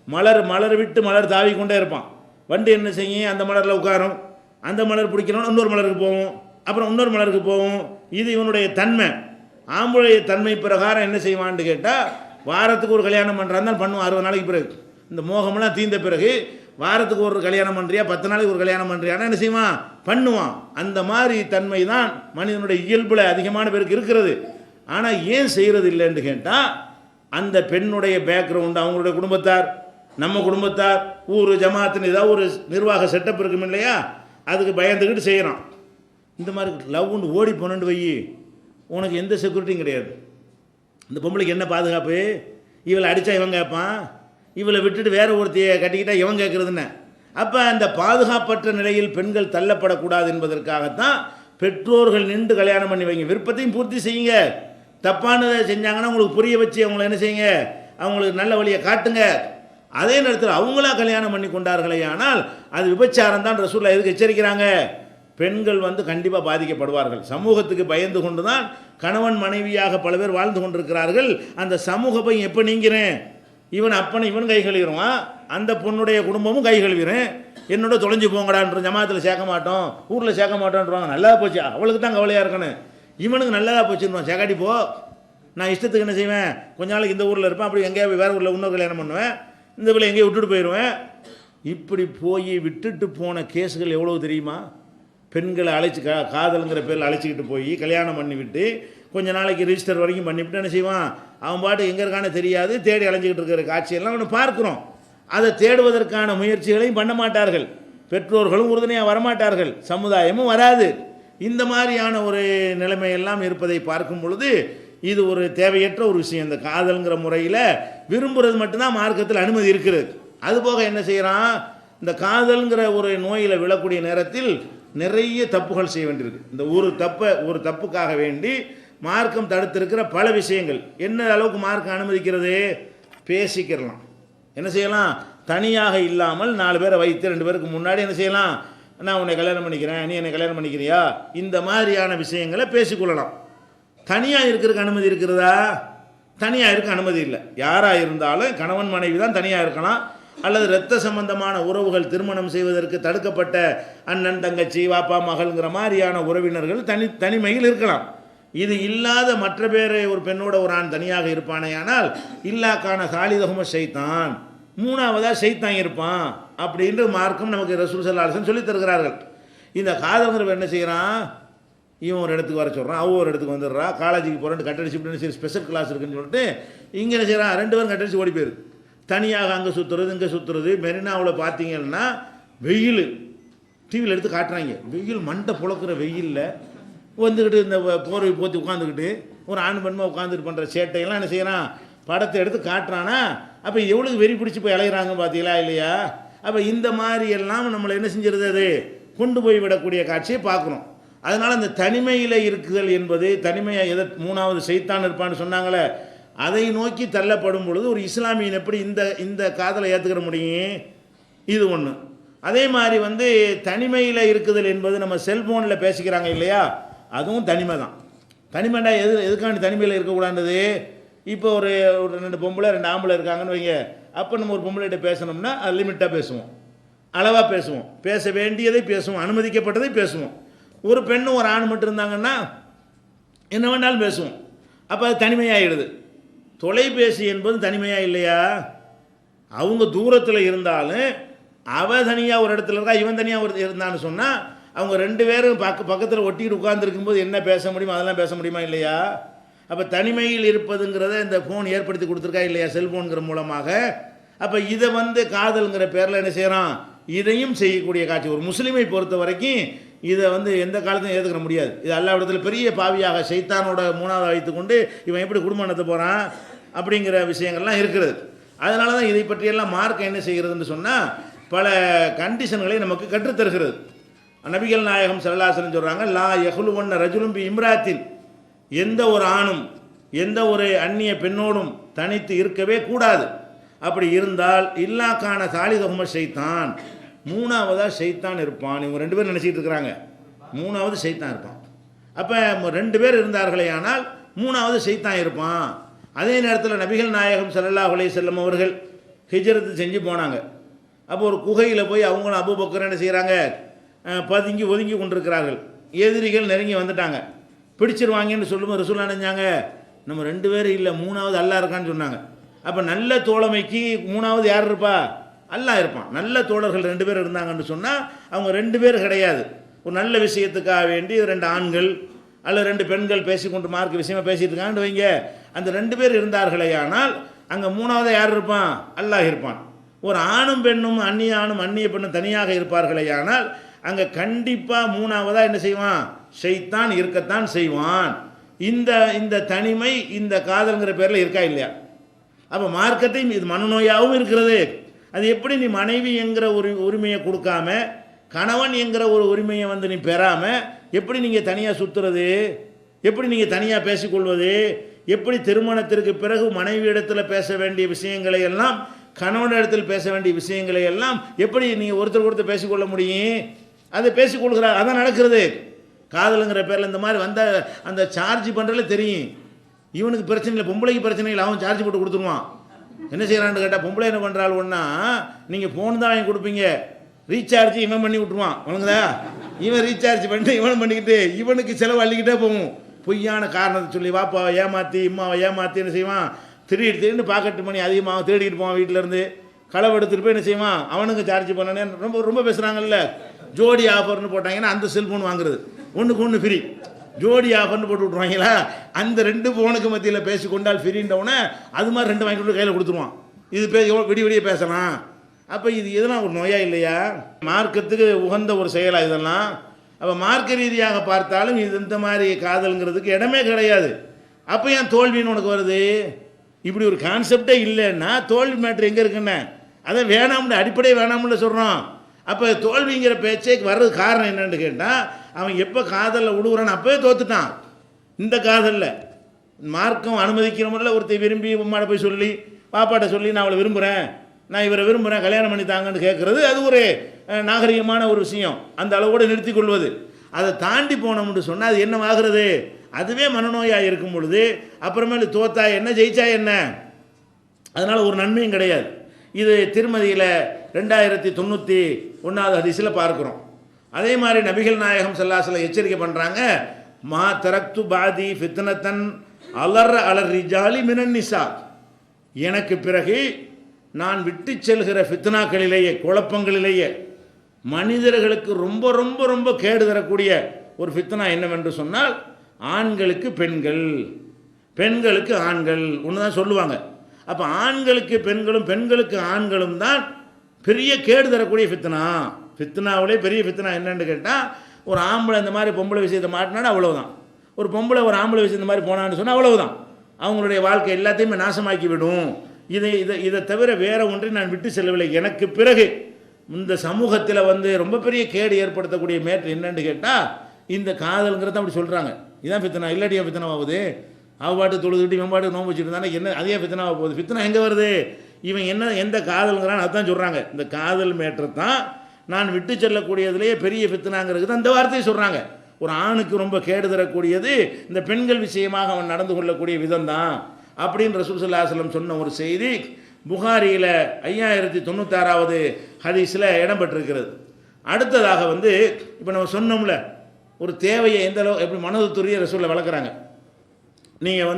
S1: மலர் விட்டு மலர் தாவி கொண்டே இருப்பான். வண்டு என்ன செய்யும், அந்த மலரில் உட்காரும், அந்த மலர் பிடிக்கணும் இன்னொரு மலருக்கு போகும், அப்புறம் இன்னொரு மலருக்கு போகும். இது இவனுடைய தன்மை. ஆம்பளுடைய தன்மை பிரகாரம் என்ன செய்வான்னு கேட்டால், வாரத்துக்கு ஒரு கல்யாணம் பண்ணுறான் தான் பண்ணுவான். 60 நாளைக்கு பிறகு இந்த மோகமெல்லாம் தீர்ந்த பிறகு வாரத்துக்கு ஒரு கல்யாணம் பண்ணுறியா, 10 நாளைக்கு ஒரு கல்யாணம் பண்ணுறியானா என்ன செய்வான், பண்ணுவான். அந்த மாதிரி தன்மை தான் மனிதனுடைய இயல்பில் அதிகமான பேருக்கு இருக்கிறது. ஆனால் ஏன் செய்கிறது இல்லைன்னு கேட்டால், அந்த பெண்ணுடைய பேக்ரவுண்டு, அவங்களுடைய குடும்பத்தார், நம்ம குடும்பத்தார், ஊர் ஜமாத்துன்னு ஏதாவது ஒரு நிர்வாக செட்டப் இருக்கும் இல்லையா, அதுக்கு பயந்துக்கிட்டு செய்கிறான். இந்த மாதிரி லவ்னு ஓடி போனோன்னு வை, உனக்கு எந்த செக்யூரிட்டியும் கிடையாது. இந்த பொம்பளைக்கு என்ன பாதுகாப்பு, இவளை அடித்தா இவன் கேட்பான், இவளை விட்டுட்டு வேற ஒருத்தையை கட்டிக்கிட்டா இவன் கேட்குறதுன்னு. அப்போ அந்த பாதுகாப்பற்ற நிலையில் பெண்கள் தள்ளப்படக்கூடாது என்பதற்காகத்தான் பெற்றோர்கள் நின்று கல்யாணம் பண்ணி வைங்க, விருப்பத்தையும் பூர்த்தி செய்யுங்க. தப்பானதை செஞ்சாங்கன்னா உங்களுக்கு புரிய வச்சு அவங்கள என்ன செய்யுங்க, அவங்களுக்கு நல்ல வழியை காட்டுங்க. அதே நேரத்தில் அவங்களா கல்யாணம் பண்ணி கொண்டார்களே ஆனால் அது விபச்சாரம் தான். ரசூலுல்லாஹ் எதுக்கு எச்சரிக்கிறாங்க, பெண்கள் வந்து கண்டிப்பாக பாதிக்கப்படுவார்கள். சமூகத்துக்கு பயந்து கொண்டு தான் கணவன் மனைவியாக பல பேர் வாழ்ந்து கொண்டிருக்கிறார்கள். அந்த சமூக பையன் எப்போ நீங்கிறேன், இவன் அப்பனை இவன் கை கழுவிடுவான், அந்த பொண்ணுடைய குடும்பமும் கை கழுவிடுறேன், என்னோட தொலைஞ்சு போங்கடான்ற, ஜமாத்தில் சேர்க்க மாட்டோம், ஊரில் சேர்க்க மாட்டோன்றாங்க. நல்லா போச்சு, அவளுக்கு தான் கவலையாக இருக்கணும், இவனுக்கு நல்லதாக போச்சுருவான், சேக்காட்டி போ, நான் இஷ்டத்துக்கு என்ன செய்வேன், கொஞ்ச நாளைக்கு இந்த ஊரில் இருப்பேன், அப்படி எங்கேயாவது வேறு ஊரில் இன்னொரு கல்யாணம் பண்ணுவேன், இந்த பிள்ளை எங்கேயும் விட்டுட்டு போயிடுவேன். இப்படி போய் விட்டுட்டு போன கேஸுகள் எவ்வளோ தெரியுமா. பெண்களை காதலுங்கிற பேரில் அழைச்சிக்கிட்டு போய் கல்யாணம் பண்ணிவிட்டு கொஞ்ச நாளைக்கு ரிஜிஸ்டர் வரைக்கும் பண்ணிவிட்டு என்ன செய்வான், அவன் பாட்டு எங்கே இருக்கானே தெரியாது, தேடி அலைஞ்சிக்கிட்டு இருக்கிற காட்சியெல்லாம் ஒன்று பார்க்குறோம். அதை தேடுவதற்கான முயற்சிகளையும் பண்ண மாட்டார்கள், பெற்றோர்களும் உறுதுணையாக வரமாட்டார்கள், சமுதாயமும் வராது. இந்த மாதிரியான ஒரு நிலைமையெல்லாம் இருப்பதை பார்க்கும் பொழுது இது ஒரு தேவையற்ற ஒரு விஷயம். இந்த காதல்ங்கிற முறையில் விரும்புகிறது மட்டும்தான் மார்க்கத்தில் அனுமதி இருக்கிறது. அதுபோக என்ன செய்கிறான், இந்த காதல்ங்கிற ஒரு நோயில் விழக்கூடிய நேரத்தில் நிறைய தப்புகள் செய்ய வேண்டியிருக்கு. இந்த ஒரு தப்புக்காக வேண்டி மார்க்கம் தடுத்திருக்கிற பல விஷயங்கள். என்ன அளவுக்கு மார்க்கம் அனுமதிக்கிறது, பேசிக்கிறலாம், என்ன செய்யலாம், தனியாக இல்லாமல் 4 பேரை வைத்து 2 பேருக்கு முன்னாடி என்ன செய்யலாம், நான் உன்னை கல்யாணம் பண்ணிக்கிறேன், நீ என்னை கல்யாணம் பண்ணிக்கிறியா, இந்த மாதிரியான விஷயங்களை பேசிக்கொள்ளலாம். தனியாக இருக்கிறதுக்கு அனுமதி இருக்கிறதா, தனியாக இருக்க அனுமதி இல்லை. யாராக இருந்தாலும் கணவன் மனைவி தான் தனியாக இருக்கலாம். அல்லது இரத்த சம்பந்தமான உறவுகள் திருமணம் செய்வதற்கு தடுக்கப்பட்ட அண்ணன் தங்கச்சி வாப்பா மகள்ங்கிற மாதிரியான உறவினர்கள் தனிமையில் இருக்கலாம். இது இல்லாத மற்ற பேர் ஒரு பெண்ணோட ஒரு ஆண் தனியாக இருப்பானே, ஆனால் இல்லாக்கான சாலிதகும ஷைத்தான், 3ஆவதாக ஷைத்தான் இருப்பான் அப்படின்ற மார்க்கம் நமக்கு ரசூல் ஸல்லல்லாஹு அலைஹி வஸல்லம் சொல்லித் தருகிறார்கள். இந்த காதல்ங்கிறவன் என்ன செய்கிறான், இவன் ஒரு இடத்துக்கு வர சொல்கிறான், அவன் ஒரு இடத்துக்கு வந்துடுறா, காலேஜுக்கு போகிறேன் கட்டடிச்சுட்டு சரி ஸ்பெஷல் கிளாஸ் இருக்குன்னு சொல்லிட்டு இங்கே என்ன செய்கிறான், 2 பேரும் கட்டடிச்சு ஓடி போயிரு. தனியாக அங்கே சுற்றுறது இங்கே சுற்றுறது. மெரினாவில் பார்த்தீங்கன்னா வெயில் டிவியில் எடுத்து காட்டுறாங்க, வெயில் மண்டை புழக்கிற வெயிலில் வந்துக்கிட்டு இந்த போர்வை போற்றி உட்காந்துக்கிட்டு ஒரு ஆண் பெண்மை உட்காந்துட்டு பண்ணுற சேட்டையெல்லாம் என்ன செய்கிறான், படத்தை எடுத்து காட்டுறானா. அப்போ எவ்வளவு வெறி பிடிச்சி போய் அலைகிறாங்க பார்த்தீங்களா இல்லையா. அப்போ இந்த மாதிரி எல்லாம் நம்மளை என்ன செஞ்சிருது, அது கொண்டு போய் விடக்கூடிய காட்சியை பார்க்குறோம். அதனால் அந்த தனிமையில் இருக்குதல் என்பது, தனிமையாக எதை 3ஆவது ஷைத்தான் இருப்பான்னு சொன்னாங்களே, அதை நோக்கி தள்ளப்படும் பொழுது ஒரு இஸ்லாமியன் எப்படி இந்த காதலை ஏற்றுக்கிற முடியும், இது ஒன்று. அதே மாதிரி தனிமையில் இருக்குதல் என்பது நம்ம செல்ஃபோனில் பேசிக்கிறாங்க இல்லையா, அதுவும் தனிமை தான். தனிமைண்டா எதுக்காண்டி தனிமையில் இருக்கக்கூடாது. இப்போ ஒரு 2 பொம்பளை 2 ஆம்பளை இருக்காங்கன்னு வைங்க, அப்போ நம்ம ஒரு பொம்பளைகிட்ட பேசணும்னா அது லிமிட்டாக பேசுவோம், அளவாக பேசுவோம், பேச வேண்டியதை பேசுவோம், அனுமதிக்கப்பட்டதை பேசுவோம். ஒரு பெண்ணு ஒரு ஆண் மட்டும் இருந்தாங்கன்னா என்ன வேண்டாலும் பேசுவோம். அப்போ அது தனிமையாகிடுது. தொலைபேசி என்பது தனிமையாக இல்லையா, அவங்க தூரத்தில் இருந்தாலும் அவள் தனியாக ஒரு இடத்துல இருக்கா, இவன் தனியாக இருந்தான்னு சொன்னால் அவங்க 2 பேரும் பக்கத்தில் ஒட்டிக்கிட்டு உட்கார்ந்துருக்கும்போது என்ன பேச முடியுமோ அதெல்லாம் பேச முடியுமா இல்லையா. அப்போ தனிமையில் இருப்பதுங்கிறத இந்த ஃபோன் ஏற்படுத்தி கொடுத்துருக்கா இல்லையா, செல்ஃபோனுங்கிற மூலமாக. அப்போ இதை காதல்ங்கிற பேரில் என்ன செய்கிறான், இதையும் செய்யக்கூடிய காட்சி. ஒரு முஸ்லீமை பொறுத்த வரைக்கும் இதை எந்த காலத்தையும் ஏற்றுக்க முடியாது. இது அல்லாஹ்விடத்தில் பெரிய பாவியாக ஷைத்தானோட 3ஆவது வைத்துக்கொண்டு இவன் எப்படி குடும்பம் நடத்த போகிறான் அப்படிங்கிற விஷயங்கள்லாம் இருக்கிறது. அதனால தான் இதை பற்றியெல்லாம் மார்க்கம் என்ன செய்கிறதுன்னு சொன்னால் பல கண்டிஷன்களை நமக்கு கற்றுத்தருகிறது. நபிகள் நாயகம் ஸல்லல்லாஹு அலைஹி வஸல்லம் சொல்கிறாங்க, லா யஹ்லுவன்ன ரஜுலும் பி இம்ராத்தின், எந்த ஒரு ஆணும் எந்த ஒரு அந்நிய பெண்ணோடும் தனித்து இருக்கவே கூடாது. அப்படி இருந்தால் இல்லாக்கான சாலிதகும ஷைத்தான், 3ஆவதாக ஷைத்தான் இருப்பான். இவங்க 2 பேர் நினச்சிக்கிட்டு இருக்கிறாங்க 3ஆவது ஷைத்தான் இருப்பான். அப்போ 2 பேர் இருந்தார்களே ஆனால் 3ஆவது ஷைத்தான் இருப்பான். அதே நேரத்தில் நபிகள் நாயகம் ஸல்லல்லாஹு அலைஹி வஸல்லம் அவர்கள் ஹிஜ்ரத்து செஞ்சு போனாங்க. அப்போ ஒரு குகையில் போய் அவங்களும் அபூபக்கர் என்ன செய்கிறாங்க, பதுங்கி ஒதுங்கி கொண்டிருக்கிறார்கள். எதிரிகள் நெருங்கி வந்துட்டாங்க, பிடிச்சிருவாங்கன்னு சொல்லும்போது ரசூலுல்லாஹ் நினைஞ்சாங்க, நம்ம 2 பேர் இல்லை 3ஆவது அல்லாஹ் இருக்கான்னு சொன்னாங்க. அப்போ நல்ல தோழமைக்கு 3ஆவது யார் இருப்பா, அல்லாஹ் இருப்பான். நல்ல தோழர்கள் 2 பேர் இருந்தாங்கன்னு சொன்னால் அவங்க 2 பேர் கிடையாது. ஒரு நல்ல விஷயத்துக்காக வேண்டி 2 ஆண்கள் அல்லது 2 பெண்கள் பேசிக்கொண்டு மார்க்க விஷயமாக பேசிட்டு இருக்காங்கன்னு வைங்க, அந்த 2 பேர் இருந்தார்களே ஆனால் அங்கே 3ஆவது யார் இருப்பான், அல்லாஹ் இருப்பான். ஒரு ஆணும் பெண்ணும் அந்நிய ஆணும் அந்நிய பெண்ணும் தனியாக இருப்பார்களே ஆனால் அங்கே கண்டிப்பாக 3ஆவதாக என்ன செய்வான், ஷைத்தான் இருக்கத்தான் செய்வான். இந்த தனிமை இந்த காதல்ங்கிற பேரில் இருக்கா இல்லையா. அப்போ மார்க்கத்தையும் இது மனநோயாகவும் இருக்கிறது. அது எப்படி நீ மனைவி என்கிற ஒரு உரிமையை கொடுக்காம, கணவன் என்கிற ஒரு உரிமையை நீ பெறாமல் எப்படி நீங்கள் தனியாக சுற்றுறது, எப்படி நீங்கள் தனியாக பேசிக்கொள்வது, எப்படி திருமணத்திற்கு பிறகு மனைவி இடத்துல பேச வேண்டிய விஷயங்களை எல்லாம் கணவனிடத்தில் பேச வேண்டிய விஷயங்களை எல்லாம் எப்படி நீங்கள் ஒருத்தர் பேசிக்கொள்ள முடியும். அதை பேசிக்கொள்கிறார், அதான் நடக்கிறது. காதலுங்கிற பேரில் இந்த மாதிரி அந்த சார்ஜ் பண்ணுறதுல தெரியும், இவனுக்கு பிரச்சனை இல்லை, பொம்பளைக்கு பிரச்சனை இல்லை, அவன் சார்ஜ் போட்டு கொடுத்துருவான். என்ன செய்கிறான்னு கேட்டால் பொம்பளை என்ன பண்ணுறாள், ஒன்றா நீங்கள் ஃபோன் தான் வாங்கி கொடுப்பீங்க, ரீசார்ஜ் இவன் பண்ணி விட்ருவான். உனக்குதா, இவன் ரீசார்ஜ் பண்ணிட்டு இவன் பண்ணிக்கிட்டு இவனுக்கு செலவு அள்ளிக்கிட்டே போகும். பொய்யான காரணத்தை சொல்லி வாப்பாவை ஏமாற்றி இம்மாவை ஏமாற்றி என்ன செய்வான், திடீர்னு பாக்கெட்டு மணி அதிகமாக தேடிக்கிட்டு போவான். வீட்டிலேருந்து களவு எடுத்துகிட்டு போய் என்ன செய்வான், அவனுக்கு சார்ஜ் பண்ணனே ரொம்ப ரொம்ப பேசுகிறாங்கல்ல. ஜோடி ஆஃபர்னு போட்டாங்கன்னா அந்த செல்ஃபோன் வாங்குறது 1க்கு 1 ஃப்ரீ. ஜோடி ஆஃபர்னு போட்டு விட்ருவாங்களா, அந்த 2 ஃபோனுக்கு மத்தியில் பேசி கொண்டால் ஃப்ரீன்றவுடனே அது மாதிரி 2 வாங்கி கொண்டு கையில் கொடுத்துருவான். இது விடிய விடிய பேசலாம். அப்போ இது இதெல்லாம் ஒரு நோயா இல்லையா? மார்க்கத்துக்கு உகந்த ஒரு செயலா இதெல்லாம்? அப்போ மார்க்க ரீதியாக பார்த்தாலும் இது இந்த மாதிரி காதல்ங்கிறதுக்கு இடமே கிடையாது. அப்போ ஏன் தோல்வின்னு உனக்கு வருது? இப்படி ஒரு கான்செப்டே இல்லைன்னா தோல்வி மேட்ரு எங்கே இருக்குன்னு அதை வேணாம்னு அடிப்படையே வேணாம்னு சொல்கிறோம். அப்போ தோல்விங்கிற பேச்சே வர்றது காரணம் என்னன்னு கேட்டால், அவன் எப்போ காதலில் விடுகிறான்னு அப்போவே தோத்துட்டான். இந்த காதலில் மார்க்கம் அனுமதிக்கிற முறையில் ஒருத்தர் விரும்பி உம்மாட போய் சொல்லி பாப்பாட்ட சொல்லி நான் அவளை விரும்புகிறேன், நான் இவரை விரும்புகிறேன், கல்யாணம் பண்ணி தாங்கன்னு கேட்குறது அது ஒரு நாகரிகமான ஒரு விஷயம். அந்த அளவோடு நிறுத்தி கொள்வது. அதை தாண்டி போனோம்னு சொன்னால் அது என்ன ஆகிறது? அதுவே மனநோயாக இருக்கும் பொழுது அப்புறமேலு தோத்தா என்ன ஜெயிச்சா என்ன? அதனால் ஒரு நன்மையும் கிடையாது. இது திருமதியில் 2091 ஹதீஸில் பார்க்குறோம். அதே மாதிரி நபிகள் நாயகம் ஸல்லல்லாஹு அலைஹி வஸல்லம் எச்சரிக்கை பண்ணுறாங்க, மா தரக்து பாதி ஃபித்னத்தன் அலர் ரிஜாலி மினன் நிசா. எனக்கு பிறகு நான் விட்டு செல்கிற ஃபித்னாக்களிலேயே, குழப்பங்களிலேயே மனிதர்களுக்கு ரொம்ப ரொம்ப ரொம்ப கேடு தரக்கூடிய ஒரு ஃபித்னா என்னவென்று சொன்னால், ஆண்களுக்கு பெண்கள், பெண்களுக்கு ஆண்கள் ஒன்று தான் சொல்லுவாங்க. அப்போ ஆண்களுக்கு பெண்களும் பெண்களுக்கு ஆண்களும் தான் பெரிய கேடு தரக்கூடிய ஃபித்னா. ஃபித்னாவிலே பெரிய ஃபித்னா என்னன்னு கேட்டால், ஒரு ஆம்பளை இந்த மாதிரி பொம்பளை விஷயத்தை மாட்டினாலும் அவ்வளவுதான். ஒரு பொம்பளை ஒரு ஆம்பளை விஷயம் இந்த மாதிரி போனான்னு சொன்னால் அவ்வளவுதான். அவங்களுடைய வாழ்க்கை எல்லாத்தையுமே நாசமாக்கி விடும். இதை தவிர வேற ஒன்றை நான் விட்டு செல்லவில்லை. எனக்கு பிறகு இந்த சமூகத்தில் ரொம்ப பெரிய கேடு ஏற்படுத்தக்கூடிய மேட்ரு என்னன்னு கேட்டால், இந்த காதல்ங்கிறத அப்படி சொல்கிறாங்க. இதான் ஃபித்னா. இல்லாட்டியா ஃபித்னா ஆகுது? பாட்டு தொழுதுட்டு இவன் பாட்டு நோம்பு வச்சுட்டு இருந்தானே என்ன அதே ஃபித்னாவை போகுது? ஃபித்னா எங்கே வருது? இவன் என்ன எந்த காதல்ங்கிறான்னு அதுதான் சொல்கிறாங்க. இந்த காதல் மேட்ரு தான் நான் விட்டு செல்லக்கூடியதுலேயே பெரிய ஃபித்னாங்கிறது தான் இந்த வார்த்தையை சொல்கிறாங்க. ஒரு ஆணுக்கு ரொம்ப கேடு தரக்கூடியது இந்த பெண்கள் விஷயமாக அவன் நடந்து கொள்ளக்கூடிய விதம் தான் அப்படின்னு ரசூல் ஸல்லல்லாஹு அலைஹி வஸல்லம் சொன்ன ஒரு செய்தி புகாரியில் 5096 ஹதீஸில் இடம்பெற்றிருக்கிறது. அடுத்ததாக இப்போ நம்ம சொன்னோம்ல, ஒரு தேவையை எந்த அளவு எப்படி மனதுத்துரிய ரசூலில் வளர்க்குறாங்க. நீங்கள்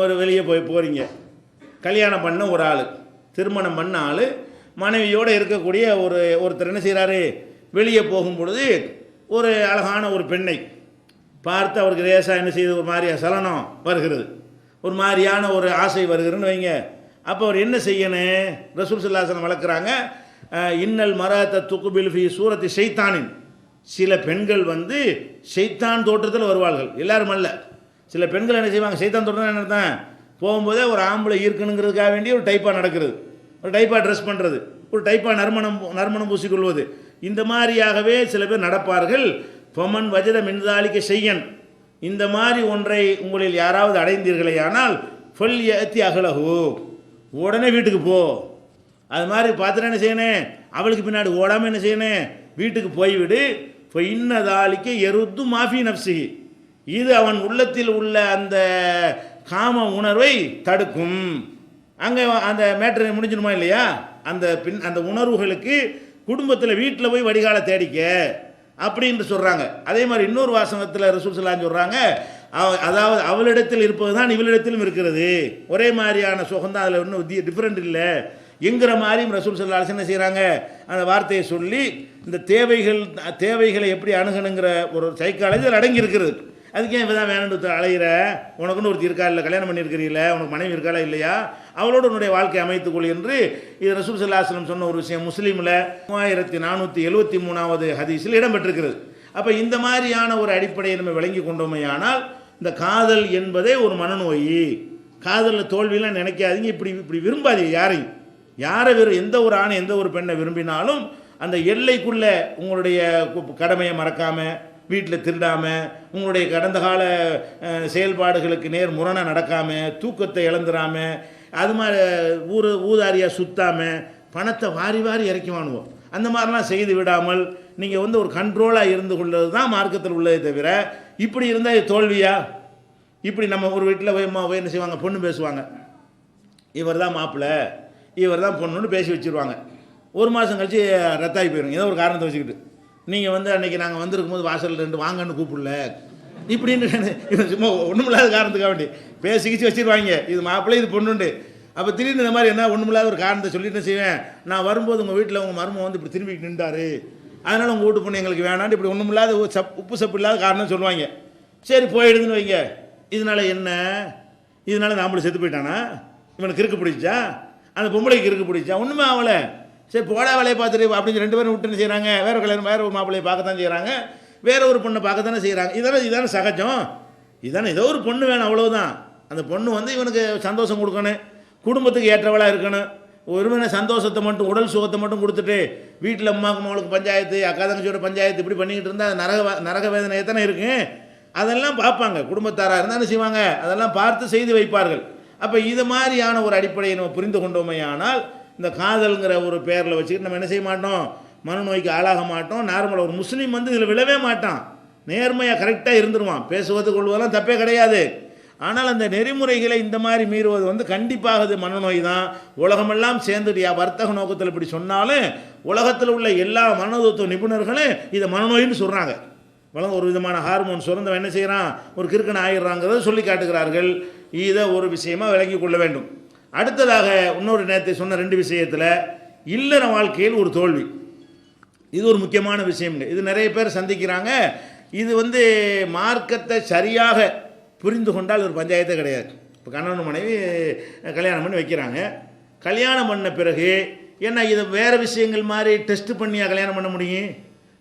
S1: ஒரு வெளியே போகிறீங்க, கல்யாணம் பண்ண ஒரு ஆள், திருமணம் பண்ண ஆள் மனைவியோடு இருக்கக்கூடிய ஒருத்தர் என்ன செய்கிறாரு, வெளியே போகும் பொழுது ஒரு அழகான ஒரு பெண்ணை பார்த்து அவருக்கு லேசாக என்ன செய்யுது, ஒரு மாதிரியா சலனம் வருகிறது, ஒரு மாதிரியான ஒரு ஆசை வருகிறதுன்னு வைங்க. அப்போ அவர் என்ன செய்யணும்? ரசூல் ஸல்லல்லாஹு அலைஹி வஸல்லம் வளர்க்குறாங்க, இன்னல் மராத்த துக்குபில் ஃபி சூரத்தி ஷைத்தானின். சில பெண்கள் ஷைத்தான் தோற்றத்தில் வருவார்கள், எல்லாரும் அல்ல. சில பெண்கள் என்ன செய்வாங்க, ஷைத்தான் தோற்றம் என்ன தான் போகும்போதே ஒரு ஆம்பளை ஈர்க்கணுங்கிறதுக்காக வேண்டிய ஒரு டைப்பாக நடக்கிறது, ஒரு டைப்பாக ட்ரெஸ் பண்ணுறது, ஒரு டைப்பாக நறுமணம் பூசிக்கொள்வது, இந்த மாதிரியாகவே சில பேர் நடப்பார்கள். பொமன் வஜத மின்தாலிக்க செய்யன், இந்த மாதிரி ஒன்றை உங்களில் யாராவது அடைந்தீர்களே ஆனால் ஃபல் யஅதி அஹ்லஹு, உடனே வீட்டுக்கு போ. அது மாதிரி பார்த்துட்டு என்ன செய்யணும், அவளுக்கு பின்னாடி ஓடாமல் என்ன செய்யணும், வீட்டுக்கு போய்விடு. இப்போ இன்னதாலிக்க எருத்து மாஃபி நப்சி, இது அவன் உள்ளத்தில் உள்ள அந்த காம உணர்வை தடுக்கும். அங்கே அந்த மேட்ரு முடிஞ்சிடுமா இல்லையா? அந்த உணர்வுகளுக்கு குடும்பத்தில் வீட்டில் போய் வடிகால தேடிக்க அப்படின்னு சொல்கிறாங்க. அதே மாதிரி இன்னொரு வாசகத்தில் ரசூல் ஸல்லல்லாஹு அலைஹி வஸல்லம் சொல்கிறாங்க, அதாவது அவளிடத்தில் இருப்பது தான் இவளிடத்திலும் இருக்கிறது, ஒரே மாதிரியான சுகந்தான், அதில் ஒன்றும் டிஃப்ரெண்ட் இல்லை என்கிற மாதிரியும் ரசூல் ஸல்லல்லாஹு அலைஹி வஸல்லம் என்ன செய்கிறாங்க, அந்த வார்த்தையை சொல்லி இந்த தேவைகளை எப்படி அணுகணுங்கிற ஒரு சைக்காலஜி அதில் அடங்கி இருக்கிறது. அதுக்கு ஏன் இப்போ தான் வேணும்னு அலையிற, உனக்குன்னு ஒருத்தி இருக்கா இல்லை, கல்யாணம் பண்ணியிருக்கிறீங்கள, உனக்கு மனைவி இருக்காளா இல்லையா, அவளோடு உன்னுடைய வாழ்க்கை அமைத்துக்கொள் என்று இது ரசூல் ஸல்லல்லாஹு அலைஹி வஸல்லம் சொன்ன ஒரு விஷயம் முஸ்லீமில் 3473 ஹதீஸில் இடம்பெற்றிருக்கிறது. அப்போ இந்த மாதிரியான ஒரு அடிப்படையை நம்ம விளங்கி கொண்டோமையானால், இந்த காதல் என்பதே ஒரு மனநோய். காதலில் தோல்வியெலாம் நினைக்காதீங்க, இப்படி விரும்பாதீங்க யாரையும். எந்த ஒரு ஆணை எந்த ஒரு பெண்ணை விரும்பினாலும் அந்த எல்லைக்குள்ளே உங்களுடைய கடமையை மறக்காமல், வீட்டில் திருடாமல், உங்களுடைய கடந்த கால செயல்பாடுகளுக்கு நேர் முரணாக நடக்காமல், தூக்கத்தை இழந்துடாமல், அது மாதிரி ஊதாரியாக சுத்தாமல், பணத்தை வாரி இறக்கி வாங்குவோம், அந்த மாதிரிலாம் செய்து விடாமல் நீங்கள் ஒரு கண்ட்ரோலாக இருந்து கொள்வது தான் மார்க்கத்தில் உள்ளதே தவிர, இப்படி இருந்தால் இது தோல்வியா? இப்படி நம்ம ஒரு வீட்டில் போய் என்ன செய்வாங்க, பொண்ணு பேசுவாங்க, இவர் தான் மாப்பிள்ளை, இவர் தான் பொண்ணுன்னு பேசி வச்சுருவாங்க. ஒரு மாதம் கழிச்சு ரத்தாகி போயிடும், ஏதோ ஒரு காரணத்தை வச்சுக்கிட்டு. நீங்கள் அன்றைக்கி நாங்கள் வந்திருக்கும் போது வாசல் 2 வாங்கன்னு கூப்பிடல இப்படின்னு சும்மா ஒன்றுமில்லாத காரணத்துக்காக வேண்டி பேசிக்கிச்சு வச்சுருவாங்க, இது மாப்பிள்ளை இது பொண்ணுண்டு. அப்போ திடீர்னு இந்த மாதிரி என்ன ஒன்றுமில்லாத ஒரு காரணத்தை சொல்லிட்டு செய்வேன், நான் வரும்போது உங்கள் வீட்டில் உங்கள் மருமகன் இப்படி திரும்பிக்கிட்டு நின்றாரு அதனால் உங்கள் வீட்டு பொண்ணு எங்களுக்கு வேணான்னு இப்படி ஒன்றும் இல்லாத உப்பு சப்பு இல்லாத காரணம் சொல்லுவாங்க. சரி போயிடுதுன்னு வைங்க. இதனால் என்ன? இதனால் நாமளும் செத்து போயிட்டானா? இவனுக்கு கிறுக்கு பிடிச்சா? அந்த பொம்பளைக்கு கிறுக்கு பிடிச்சா? ஒன்றுமே ஆகலை. சரி போடா வேலையை பார்த்துட்டு அப்படின்னு 2 பேரும் விட்டுன்னு செய்கிறாங்க. வேறு கல்யாணம் வேறு ஒரு மாப்பிள்ளையை பார்க்கத்தான் செய்கிறாங்க, வேறு ஒரு பொண்ணை பார்க்கத்தானே செய்கிறாங்க. இதானே சகஜம். இதானே ஏதோ ஒரு பொண்ணு வேணும், அவ்வளோதான். அந்த பொண்ணு வந்து இவனுக்கு சந்தோஷம் கொடுக்கணும், குடும்பத்துக்கு ஏற்றவளாக இருக்கணும். ஒருவனை சந்தோஷத்தை மட்டும் உடல் சுகத்தை மட்டும் கொடுத்துட்டு வீட்டில் அம்மாவுக்கு மகளுக்கு பஞ்சாயத்து, அக்கா தங்கச்சியோட பஞ்சாயத்து இப்படி பண்ணிக்கிட்டு இருந்தால் அது நரக வேதனை எத்தனை இருக்கு. அதெல்லாம் பார்ப்பாங்க. குடும்பத்தாராக இருந்தால் என்ன செய்வாங்க, அதெல்லாம் பார்த்து செய்து வைப்பார்கள். அப்போ இது மாதிரியான ஒரு அடிப்படையை நம்ம புரிந்து கொண்டோமே ஆனால் இந்த காதல்ங்கிற ஒரு பேரில் வச்சுக்கிட்டு நம்ம என்ன செய்ய மாட்டோம், மனநோய்க்கு ஆளாக மாட்டோம். நார்மலாக ஒரு முஸ்லீம் வந்து இதில் விழவே மாட்டான். நேர்மையாக கரெக்டாக இருந்துருவான். பேசுவது கொள்வதெல்லாம் தப்பே கிடையாது. ஆனால் அந்த நெறிமுறைகளை இந்த மாதிரி மீறுவது வந்து கண்டிப்பாக அது மனநோய் தான். உலகமெல்லாம் சேர்ந்துட்டியா வர்த்தக நோக்கத்தில் இப்படி சொன்னாலும் உலகத்தில் உள்ள எல்லா மனோதத்துவ நிபுணர்களும் இதை மனநோயின்னு சொல்கிறாங்க. ஒரு விதமான ஹார்மோன் சுரந்தவன் என்ன செய்கிறான், ஒரு கிறுக்கன் ஆயிடுறாங்கிறத சொல்லி காட்டுகிறார்கள். இதை ஒரு விஷயமாக விளங்கி கொள்ள வேண்டும். அடுத்ததாக இன்னொரு நேரத்தை சொன்ன 2 விஷயத்தில் இல்லற வாழ்க்கையில் ஒரு தோல்வி, இது ஒரு முக்கியமான விஷயம்ங்க. இது நிறைய பேர் சந்திக்கிறாங்க. இது வந்து மார்க்கத்தை சரியாக புரிந்து கொண்டால் ஒரு பஞ்சாயத்தே கிடையாது. இப்போ கணவன் மனைவி கல்யாணம் பண்ணி வைக்கிறாங்க. கல்யாணம் பண்ண பிறகு என்ன இதை வேறு விஷயங்கள் மாதிரி டெஸ்ட் பண்ணியா கல்யாணம் பண்ண முடியும்?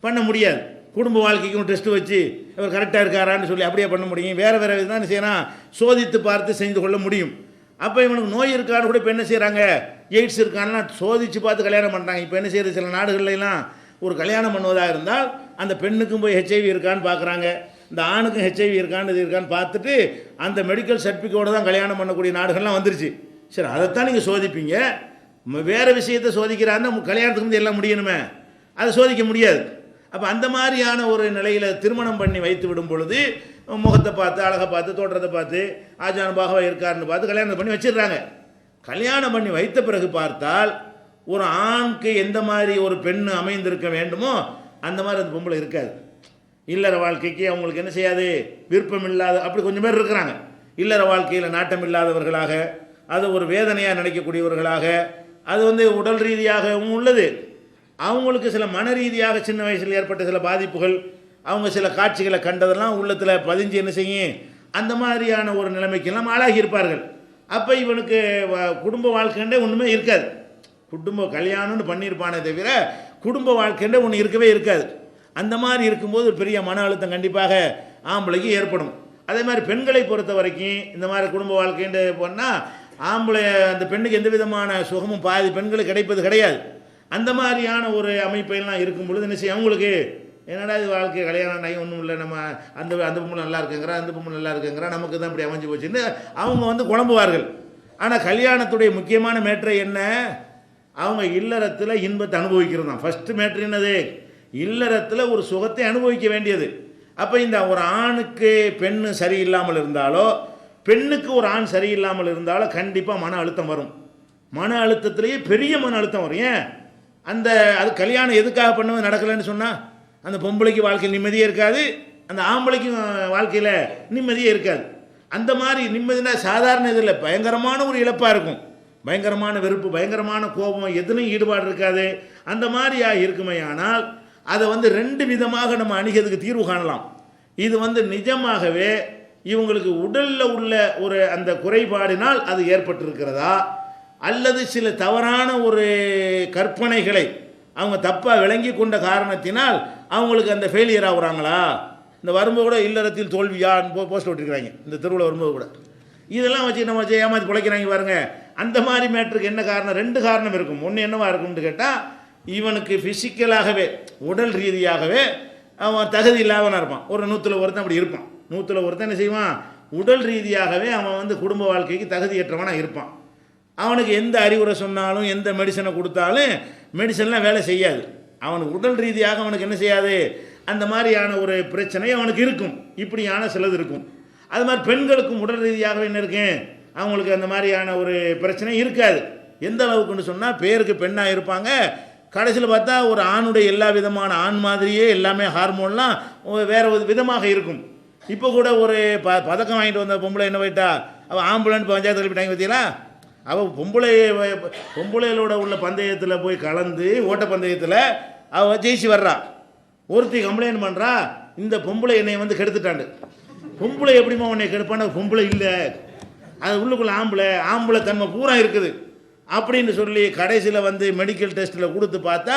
S1: பண்ண முடியாது. குடும்ப வாழ்க்கைக்கும் டெஸ்ட்டு வச்சு இவர் கரெக்டாக இருக்காரான்னு சொல்லி அப்படியே பண்ண முடியும். வேறு வேறு தான் செய்யணும், சோதித்து பார்த்து செய்து கொள்ள முடியும். அப்போ இவனுக்கு நோய் இருக்கான்னு கூட இப்போ என்ன செய்கிறாங்க, எய்ட்ஸ் இருக்கான்னா சோதித்து பார்த்து கல்யாணம் பண்ணுறாங்க. இப்போ என்ன செய்கிறது, சில நாடுகள்லாம் ஒரு கல்யாணம் பண்ணுவதாக இருந்தால் அந்த பெண்ணுக்கும் போய் ஹெச்ஐவி இருக்கான்னு பார்க்குறாங்க, இந்த ஆணுக்கும் ஹெச்ஐவி இருக்கான்னு இது இருக்கான்னு பார்த்துட்டு அந்த மெடிக்கல் சர்டிஃபிகேட்டோடு தான் கல்யாணம் பண்ணக்கூடிய நாடுகள்லாம் வந்துருச்சு. சரி, அதைத்தான் நீங்கள் சோதிப்பீங்க. வேறு விஷயத்தை சோதிக்கிறாருன்னா கல்யாணத்துக்கு வந்து எல்லாம் முடியணுமே, அதை சோதிக்க முடியாது. அப்போ அந்த மாதிரியான ஒரு நிலையில் திருமணம் பண்ணி வைத்து விடும் பொழுது முகத்தை பார்த்து, அழகை பார்த்து, தோற்றத்தை பார்த்து, ஆஜானுபாக இருக்காருன்னு பார்த்து கல்யாணம் பண்ணி வச்சிடுறாங்க. கல்யாணம் பண்ணி வைத்த பிறகு பார்த்தால் ஒரு ஆணுக்கு எந்த மாதிரி ஒரு பெண் அமைந்திருக்க வேண்டுமோ அந்த மாதிரி அந்த பொம்பளை இருக்காது. இல்லற வாழ்க்கைக்கு அவங்களுக்கு என்ன செய்யாது, விருப்பம் இல்லாத அப்படி கொஞ்சம் பேர் இருக்கிறாங்க. இல்லற வாழ்க்கையில் நாட்டம் இல்லாதவர்களாக, அது ஒரு வேதனையாக நினைக்கக்கூடியவர்களாக, அது வந்து உடல் ரீதியாகவும் உள்ளது. அவங்களுக்கு சில மன ரீதியாக சின்ன வயசில் ஏற்பட்ட சில பாதிப்புகள், அவங்க சில காட்சிகளை கண்டதெல்லாம் உள்ளத்தில் பதிஞ்சு என்ன செய்யும், அந்த மாதிரியான ஒரு நிலைமைக்கெல்லாம் ஆளாகி இருப்பார்கள். அப்போ இவனுக்கு குடும்ப வாழ்க்கைன்றே ஒன்றுமே இருக்காது. குடும்ப கல்யாணம்னு பண்ணியிருப்பானே தவிர குடும்ப வாழ்க்கைன்றே ஒன்று இருக்கவே இருக்காது. அந்த மாதிரி இருக்கும்போது ஒரு பெரிய மன அழுத்தம் கண்டிப்பாக ஆம்பளைக்கு ஏற்படும். அதே மாதிரி பெண்களை பொறுத்த வரைக்கும் இந்த மாதிரி குடும்ப வாழ்க்கைன்னு போனால் ஆம்பளை அந்த பெண்ணுக்கு எந்த விதமான சுகமும் பாதி பெண்களுக்கு கிடைப்பது கிடையாது. அந்த மாதிரியான ஒரு அமைப்பெல்லாம் இருக்கும் பொழுது என்ன செய்யும், அவங்களுக்கு என்னடா இது வாழ்க்கை, கல்யாணம் ஆகி ஒன்றும் இல்லை, நம்ம அந்த பொண்ணு நல்லா இருக்குங்கிறா, அந்த பொண்ணு நல்லா இருக்குங்கிறா, நமக்கு தான் இப்படி அமைஞ்சு போச்சுன்னு அவங்க வந்து குழம்புவார்கள். ஆனால் கல்யாணத்துடைய முக்கியமான மேட்ரு என்ன, அவங்க இல்லறத்தில் இன்பத்தை அனுபவிக்கிறது தான் ஃபஸ்ட்டு மேட்ரு. என்னது, இல்லறத்தில் ஒரு சுகத்தை அனுபவிக்க வேண்டியது. அப்போ இந்த ஒரு ஆணுக்கு பெண்ணு சரியில்லாமல் இருந்தாலோ, பெண்ணுக்கு ஒரு ஆண் சரியில்லாமல் இருந்தாலோ கண்டிப்பாக மன அழுத்தம் வரும். மன அழுத்தத்திலேயே பெரிய மன அழுத்தம் வரும். ஏன், அந்த அது கல்யாணம் எதுக்காக பண்ணுவது நடக்கலைன்னு சொன்னால் அந்த பொம்பளைக்கு வாழ்க்கையில் நிம்மதியே இருக்காது, அந்த ஆம்பளைக்கும் வாழ்க்கையில் நிம்மதியே இருக்காது. அந்த மாதிரி நிம்மதினா சாதாரண இதில் பயங்கரமான ஒரு இழப்பாக இருக்கும். பயங்கரமான வெறுப்பு, பயங்கரமான கோபம், எதுலையும் ஈடுபாடு இருக்காது. அந்த மாதிரியாக இருக்குமே. ஆனால் அதை வந்து 2 விதமாக நம்ம அணுகிறதுக்கு தீர்வு காணலாம். இது வந்து நிஜமாகவே இவங்களுக்கு உடலில் உள்ள ஒரு அந்த குறைபாடினால் அது ஏற்பட்டிருக்கிறதா, அல்லது சில தவறான ஒரு கற்பனைகளை அவங்க தப்பாக விளங்கி கொண்ட காரணத்தினால் அவங்களுக்கு அந்த ஃபெயிலியர் ஆகுறாங்களா. இந்த வரும்போது கூட இல்லறத்தில் தோல்வியான்னு போஸ்ட் விட்டுருக்குறாங்க, இந்த தெருவில் வரும்போது கூட இதெல்லாம் வச்சு நம்ம வச்சு ஏமாற்றி பிழைக்கிறாங்க பாருங்கள். அந்த மாதிரி மேட்ருக்கு என்ன காரணம், 2 காரணம் இருக்கும். ஒன்று என்னவா இருக்கும்னு கேட்டால், இவனுக்கு ஃபிசிக்கலாகவே உடல் ரீதியாகவே அவன் தகுதி இல்லாதவனாக இருப்பான். ஒரு 100ல் ஒருத்தன் அப்படி இருப்பான். 100ல் ஒருத்தன் என்ன செய்வான், உடல் ரீதியாகவே அவன் வந்து குடும்ப வாழ்க்கைக்கு தகுதியற்றவனாக இருப்பான். அவனுக்கு எந்த அறிவுரை சொன்னாலும் எந்த மெடிசனை கொடுத்தாலும் மெடிசன்லாம் வேலை செய்யாது. அவனுக்கு உடல் ரீதியாக அவனுக்கு என்ன செய்யாது, அந்த மாதிரியான ஒரு பிரச்சனை அவனுக்கு இருக்கும். இப்படியான சிலது இருக்கும். அது மாதிரி பெண்களுக்கும் உடல் ரீதியாகவே என்ன இருக்கு, அவங்களுக்கு அந்த மாதிரியான ஒரு பிரச்சனை இருக்காது. எந்த அளவுக்குன்னு சொன்னால், பேருக்கு பெண்ணாக இருப்பாங்க, கடைசியில் பார்த்தா ஒரு ஆணுடைய எல்லா விதமான ஆண் மாதிரியே எல்லாமே ஹார்மோன்லாம் வேறு ஒரு விதமாக இருக்கும். இப்போ கூட ஒரு பதக்கம் வாங்கிட்டு வந்த பொம்பளை என்ன போயிட்டா, அவள் ஆம்புலன்ஸ் பஞ்சாயத்து எழுப்பிட்டாங்க பார்த்தீங்களா. அவள் பொம்பளைகளோட உள்ள பந்தயத்தில் போய் கலந்து ஓட்ட பந்தயத்தில் அவள் ஜெயிச்சு வர்றா. ஒருத்தி கம்ப்ளைண்ட் பண்ணுறா, இந்த பொம்பளை என்னை வந்து கெடுத்துட்டாண்டு. பொம்பளை எப்படிமா உன்னை கெடுப்பான? பொம்பளை இல்லை, அது உள்ளுக்குள்ள ஆம்பளை தன்மை பூரா இருக்குது அப்படின்னு சொல்லி கடைசியில் வந்து மெடிக்கல் டெஸ்ட்டில் கொடுத்து பார்த்தா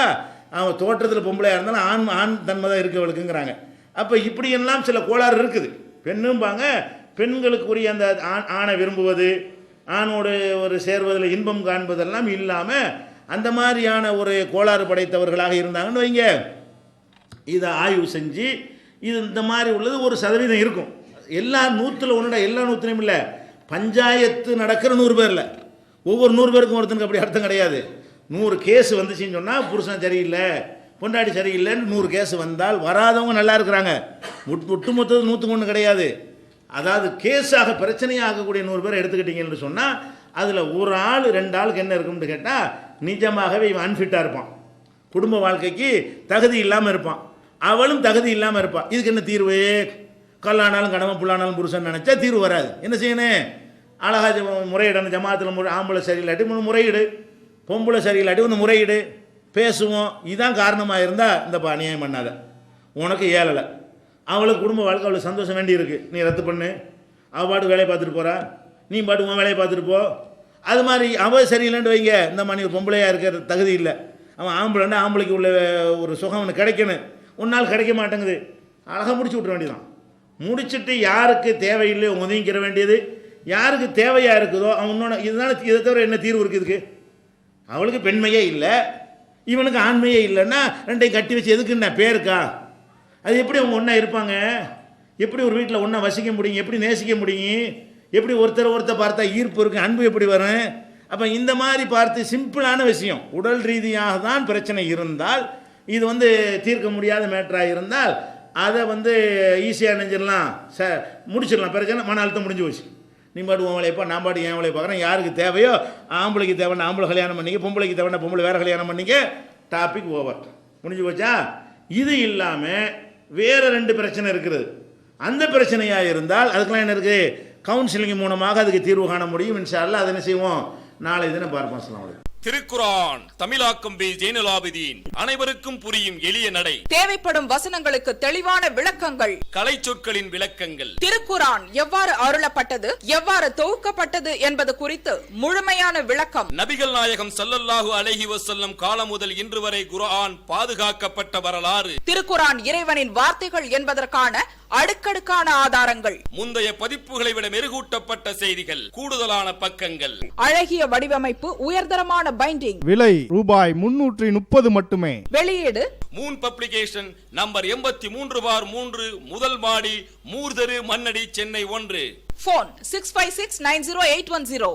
S1: அவன் தோற்றத்தில் பொம்பளையாக இருந்தாலும் ஆண் தன்மை தான் இருக்கவளுக்குங்கிறாங்க. அப்போ இப்படியெல்லாம் சில கோளாறு இருக்குது. பெண்ணும்பாங்க, பெண்களுக்குரிய அந்த ஆணை விரும்புவது, ஆணோடு ஒரு சேர்வதில் இன்பம் காண்பதெல்லாம் இல்லாமல் அந்த மாதிரியான ஒரு கோளாறு படைத்தவர்களாக இருந்தாங்கன்னு வைங்க. இதை ஆய்வு செஞ்சு இது இந்த மாதிரி உள்ளது 1% இருக்கும். எல்லா 100ல் ஒன்றுடா, எல்லா 100லையும் இல்லை. பஞ்சாயத்து நடக்கிற 100 பேரில் ஒவ்வொரு 100 பேருக்கும் ஒருத்தனுக்கு அப்படி அர்த்தம் கிடையாது. 100 கேஸ் வந்துச்சுன்னு சொன்னால் புருஷன் சரியில்லை, பொண்டாட்டி சரியில்லைன்னு 100 கேஸ் வந்தால் வராதவங்க நல்லா இருக்கிறாங்க. ஒட்டுமொத்தது 100க்கு கிடையாது. அதாவது கேஸாக பிரச்சனையாக ஆகக்கூடிய 100 பேரை எடுத்துக்கிட்டீங்கன்னு சொன்னால் அதில் ஒரு ஆள் 2 ஆளுக்கு என்ன இருக்கும்னு கேட்டால் நிஜமாகவே இவன் அன்ஃபிட்டாக இருப்பான், குடும்ப வாழ்க்கைக்கு தகுதி இல்லாமல் இருப்பான், அவளும் தகுதி இல்லாமல் இருப்பான். இதுக்கு என்ன தீர்வு? கல்லானாலும் கணவன், புல்லானாலும் புருஷன் நினச்சா தீர்வு வராது. என்ன செய்யணும்? அழகாக முறையிடணும். ஜமாத்தில் ஆம்பளை சரியில்லாட்டி முறையிடு, பொம்பளை சரியில்லாட்டி வந்து முறையிடு, பேசுவோம். இதுதான் காரணமாக இருந்தால் இந்தப்பா அநியாயம் பண்ணாத, உனக்கு ஏழலை, அவளுக்கு குடும்ப வாழ்க்கை அவளுக்கு சந்தோஷம் வேண்டி இருக்குது, நீ ரத்து பண்ணு. அவள் பாட்டு வேலையை பார்த்துட்டு போகிறா, நீ பாட்டு உன் வேலையை பார்த்துட்டு போ. அது மாதிரி அவள் சரியில்லைன்னு வைங்க, இந்த மாதிரி ஒரு பொம்பளையாக இருக்கிற தகுதி இல்லை, அவன் ஆம்பளைன்னா ஆம்பளைக்கு உள்ள ஒரு சுகம் அவனுக்கு கிடைக்கணும், உன்னால் கிடைக்க மாட்டேங்குது. அழகாக முடிச்சு விட்ற வேண்டியதான். முடிச்சுட்டு யாருக்கு தேவையில்லையோ ஒதுங்கிக்கிற வேண்டியது, யாருக்கு தேவையாக இருக்குதோ அவனோட. இதனால இதை தவிர என்ன தீர்வு இருக்குது இதுக்கு? அவளுக்கு பெண்மையே இல்லை, இவனுக்கு ஆண்மையே இல்லைன்னா ரெண்டையும் கட்டி வச்சு எதுக்குன்னா பேருக்கா? அது எப்படி அவங்க ஒன்றா இருப்பாங்க? எப்படி ஒரு வீட்டில் ஒன்றா வசிக்க முடியும்? எப்படி நேசிக்க முடியும்? எப்படி ஒருத்தரை பார்த்தா ஈர்ப்பு இருக்குது, அன்பு எப்படி வரும்? அப்போ இந்த மாதிரி பார்த்து சிம்பிளான விஷயம், உடல் ரீதியாக தான் பிரச்சனை இருந்தால், இது வந்து தீர்க்க முடியாத மேட்டராக இருந்தால் அதை வந்து ஈஸியாக நினைச்சிடலாம், முடிச்சிடலாம். பிரச்சனை மன அழுத்தம் முடிஞ்சு போச்சு. நீ பாட்டு உன் வேலையப்பா, நான் பாட்டு என் வேலையை பார்க்குறேன். யாருக்கு தேவையோ, ஆம்பளைக்கு தேவைன்னா ஆம்பளை கல்யாணம் பண்ணிக்க, பொம்பளைக்கு தேவைன்னா பொம்பளை வேறு கல்யாணம் பண்ணிக்க, டாபிக் ஓவர், முடிஞ்சு போச்சா? இது இல்லாமல் வேறு 2 பிரச்சனை இருக்குது. அந்த பிரச்சனையாக இருந்தால் அதுக்கெல்லாம் என்ன இருக்குது? கவுன்சிலிங் மூலமாக அதுக்கு தீர்வு காண முடியும். இன்ஷா அல்லாஹ் அதை என்ன செய்வோம், நாளை தினம் பார்ப்போம். அஸ்ஸலாமு அலைக்கும்.
S2: திருக்குரான் தமிழாக்கம் பி ஜெய்னுலாபிதீன். அனைவருக்கும் புரியும் எளிய நடை,
S3: தேவைப்படும் வசனங்களுக்கு தெளிவான விளக்கங்கள்,
S2: கலை சொற்களின் விளக்கங்கள்,
S3: திருக்குரான் எவ்வாறு அருளப்பட்டது, எவ்வாறு தொகுக்கப்பட்டது என்பது குறித்து முழுமையான விளக்கம்.
S2: நபிகள் நாயகம் ஸல்லல்லாஹு அலைஹி வஸல்லம் காலம் முதல் இன்று வரை குர்ஆன் பாதுகாக்கப்பட்ட வரலாறு,
S3: திருக்குரான் இறைவனின் வார்த்தைகள் என்பதற்கான அடுக்கடுக்கான ஆதாரங்கள்,
S2: முந்தைய பதிப்புகளை விட மெருகூட்டப்பட்ட செய்திகள், கூடுதலான பக்கங்கள்,
S3: அழகிய வடிவமைப்பு, உயர்தரமான பைண்டிங்.
S4: விலை ரூபாய் 330 மட்டுமே.
S3: வெளியீடு
S2: மூன் பப்ளிகேஷன், நம்பர் 83/3, முதல் மாடி, மூர்தரு, மண்ணடி, சென்னை 1.
S3: போன் 65690810.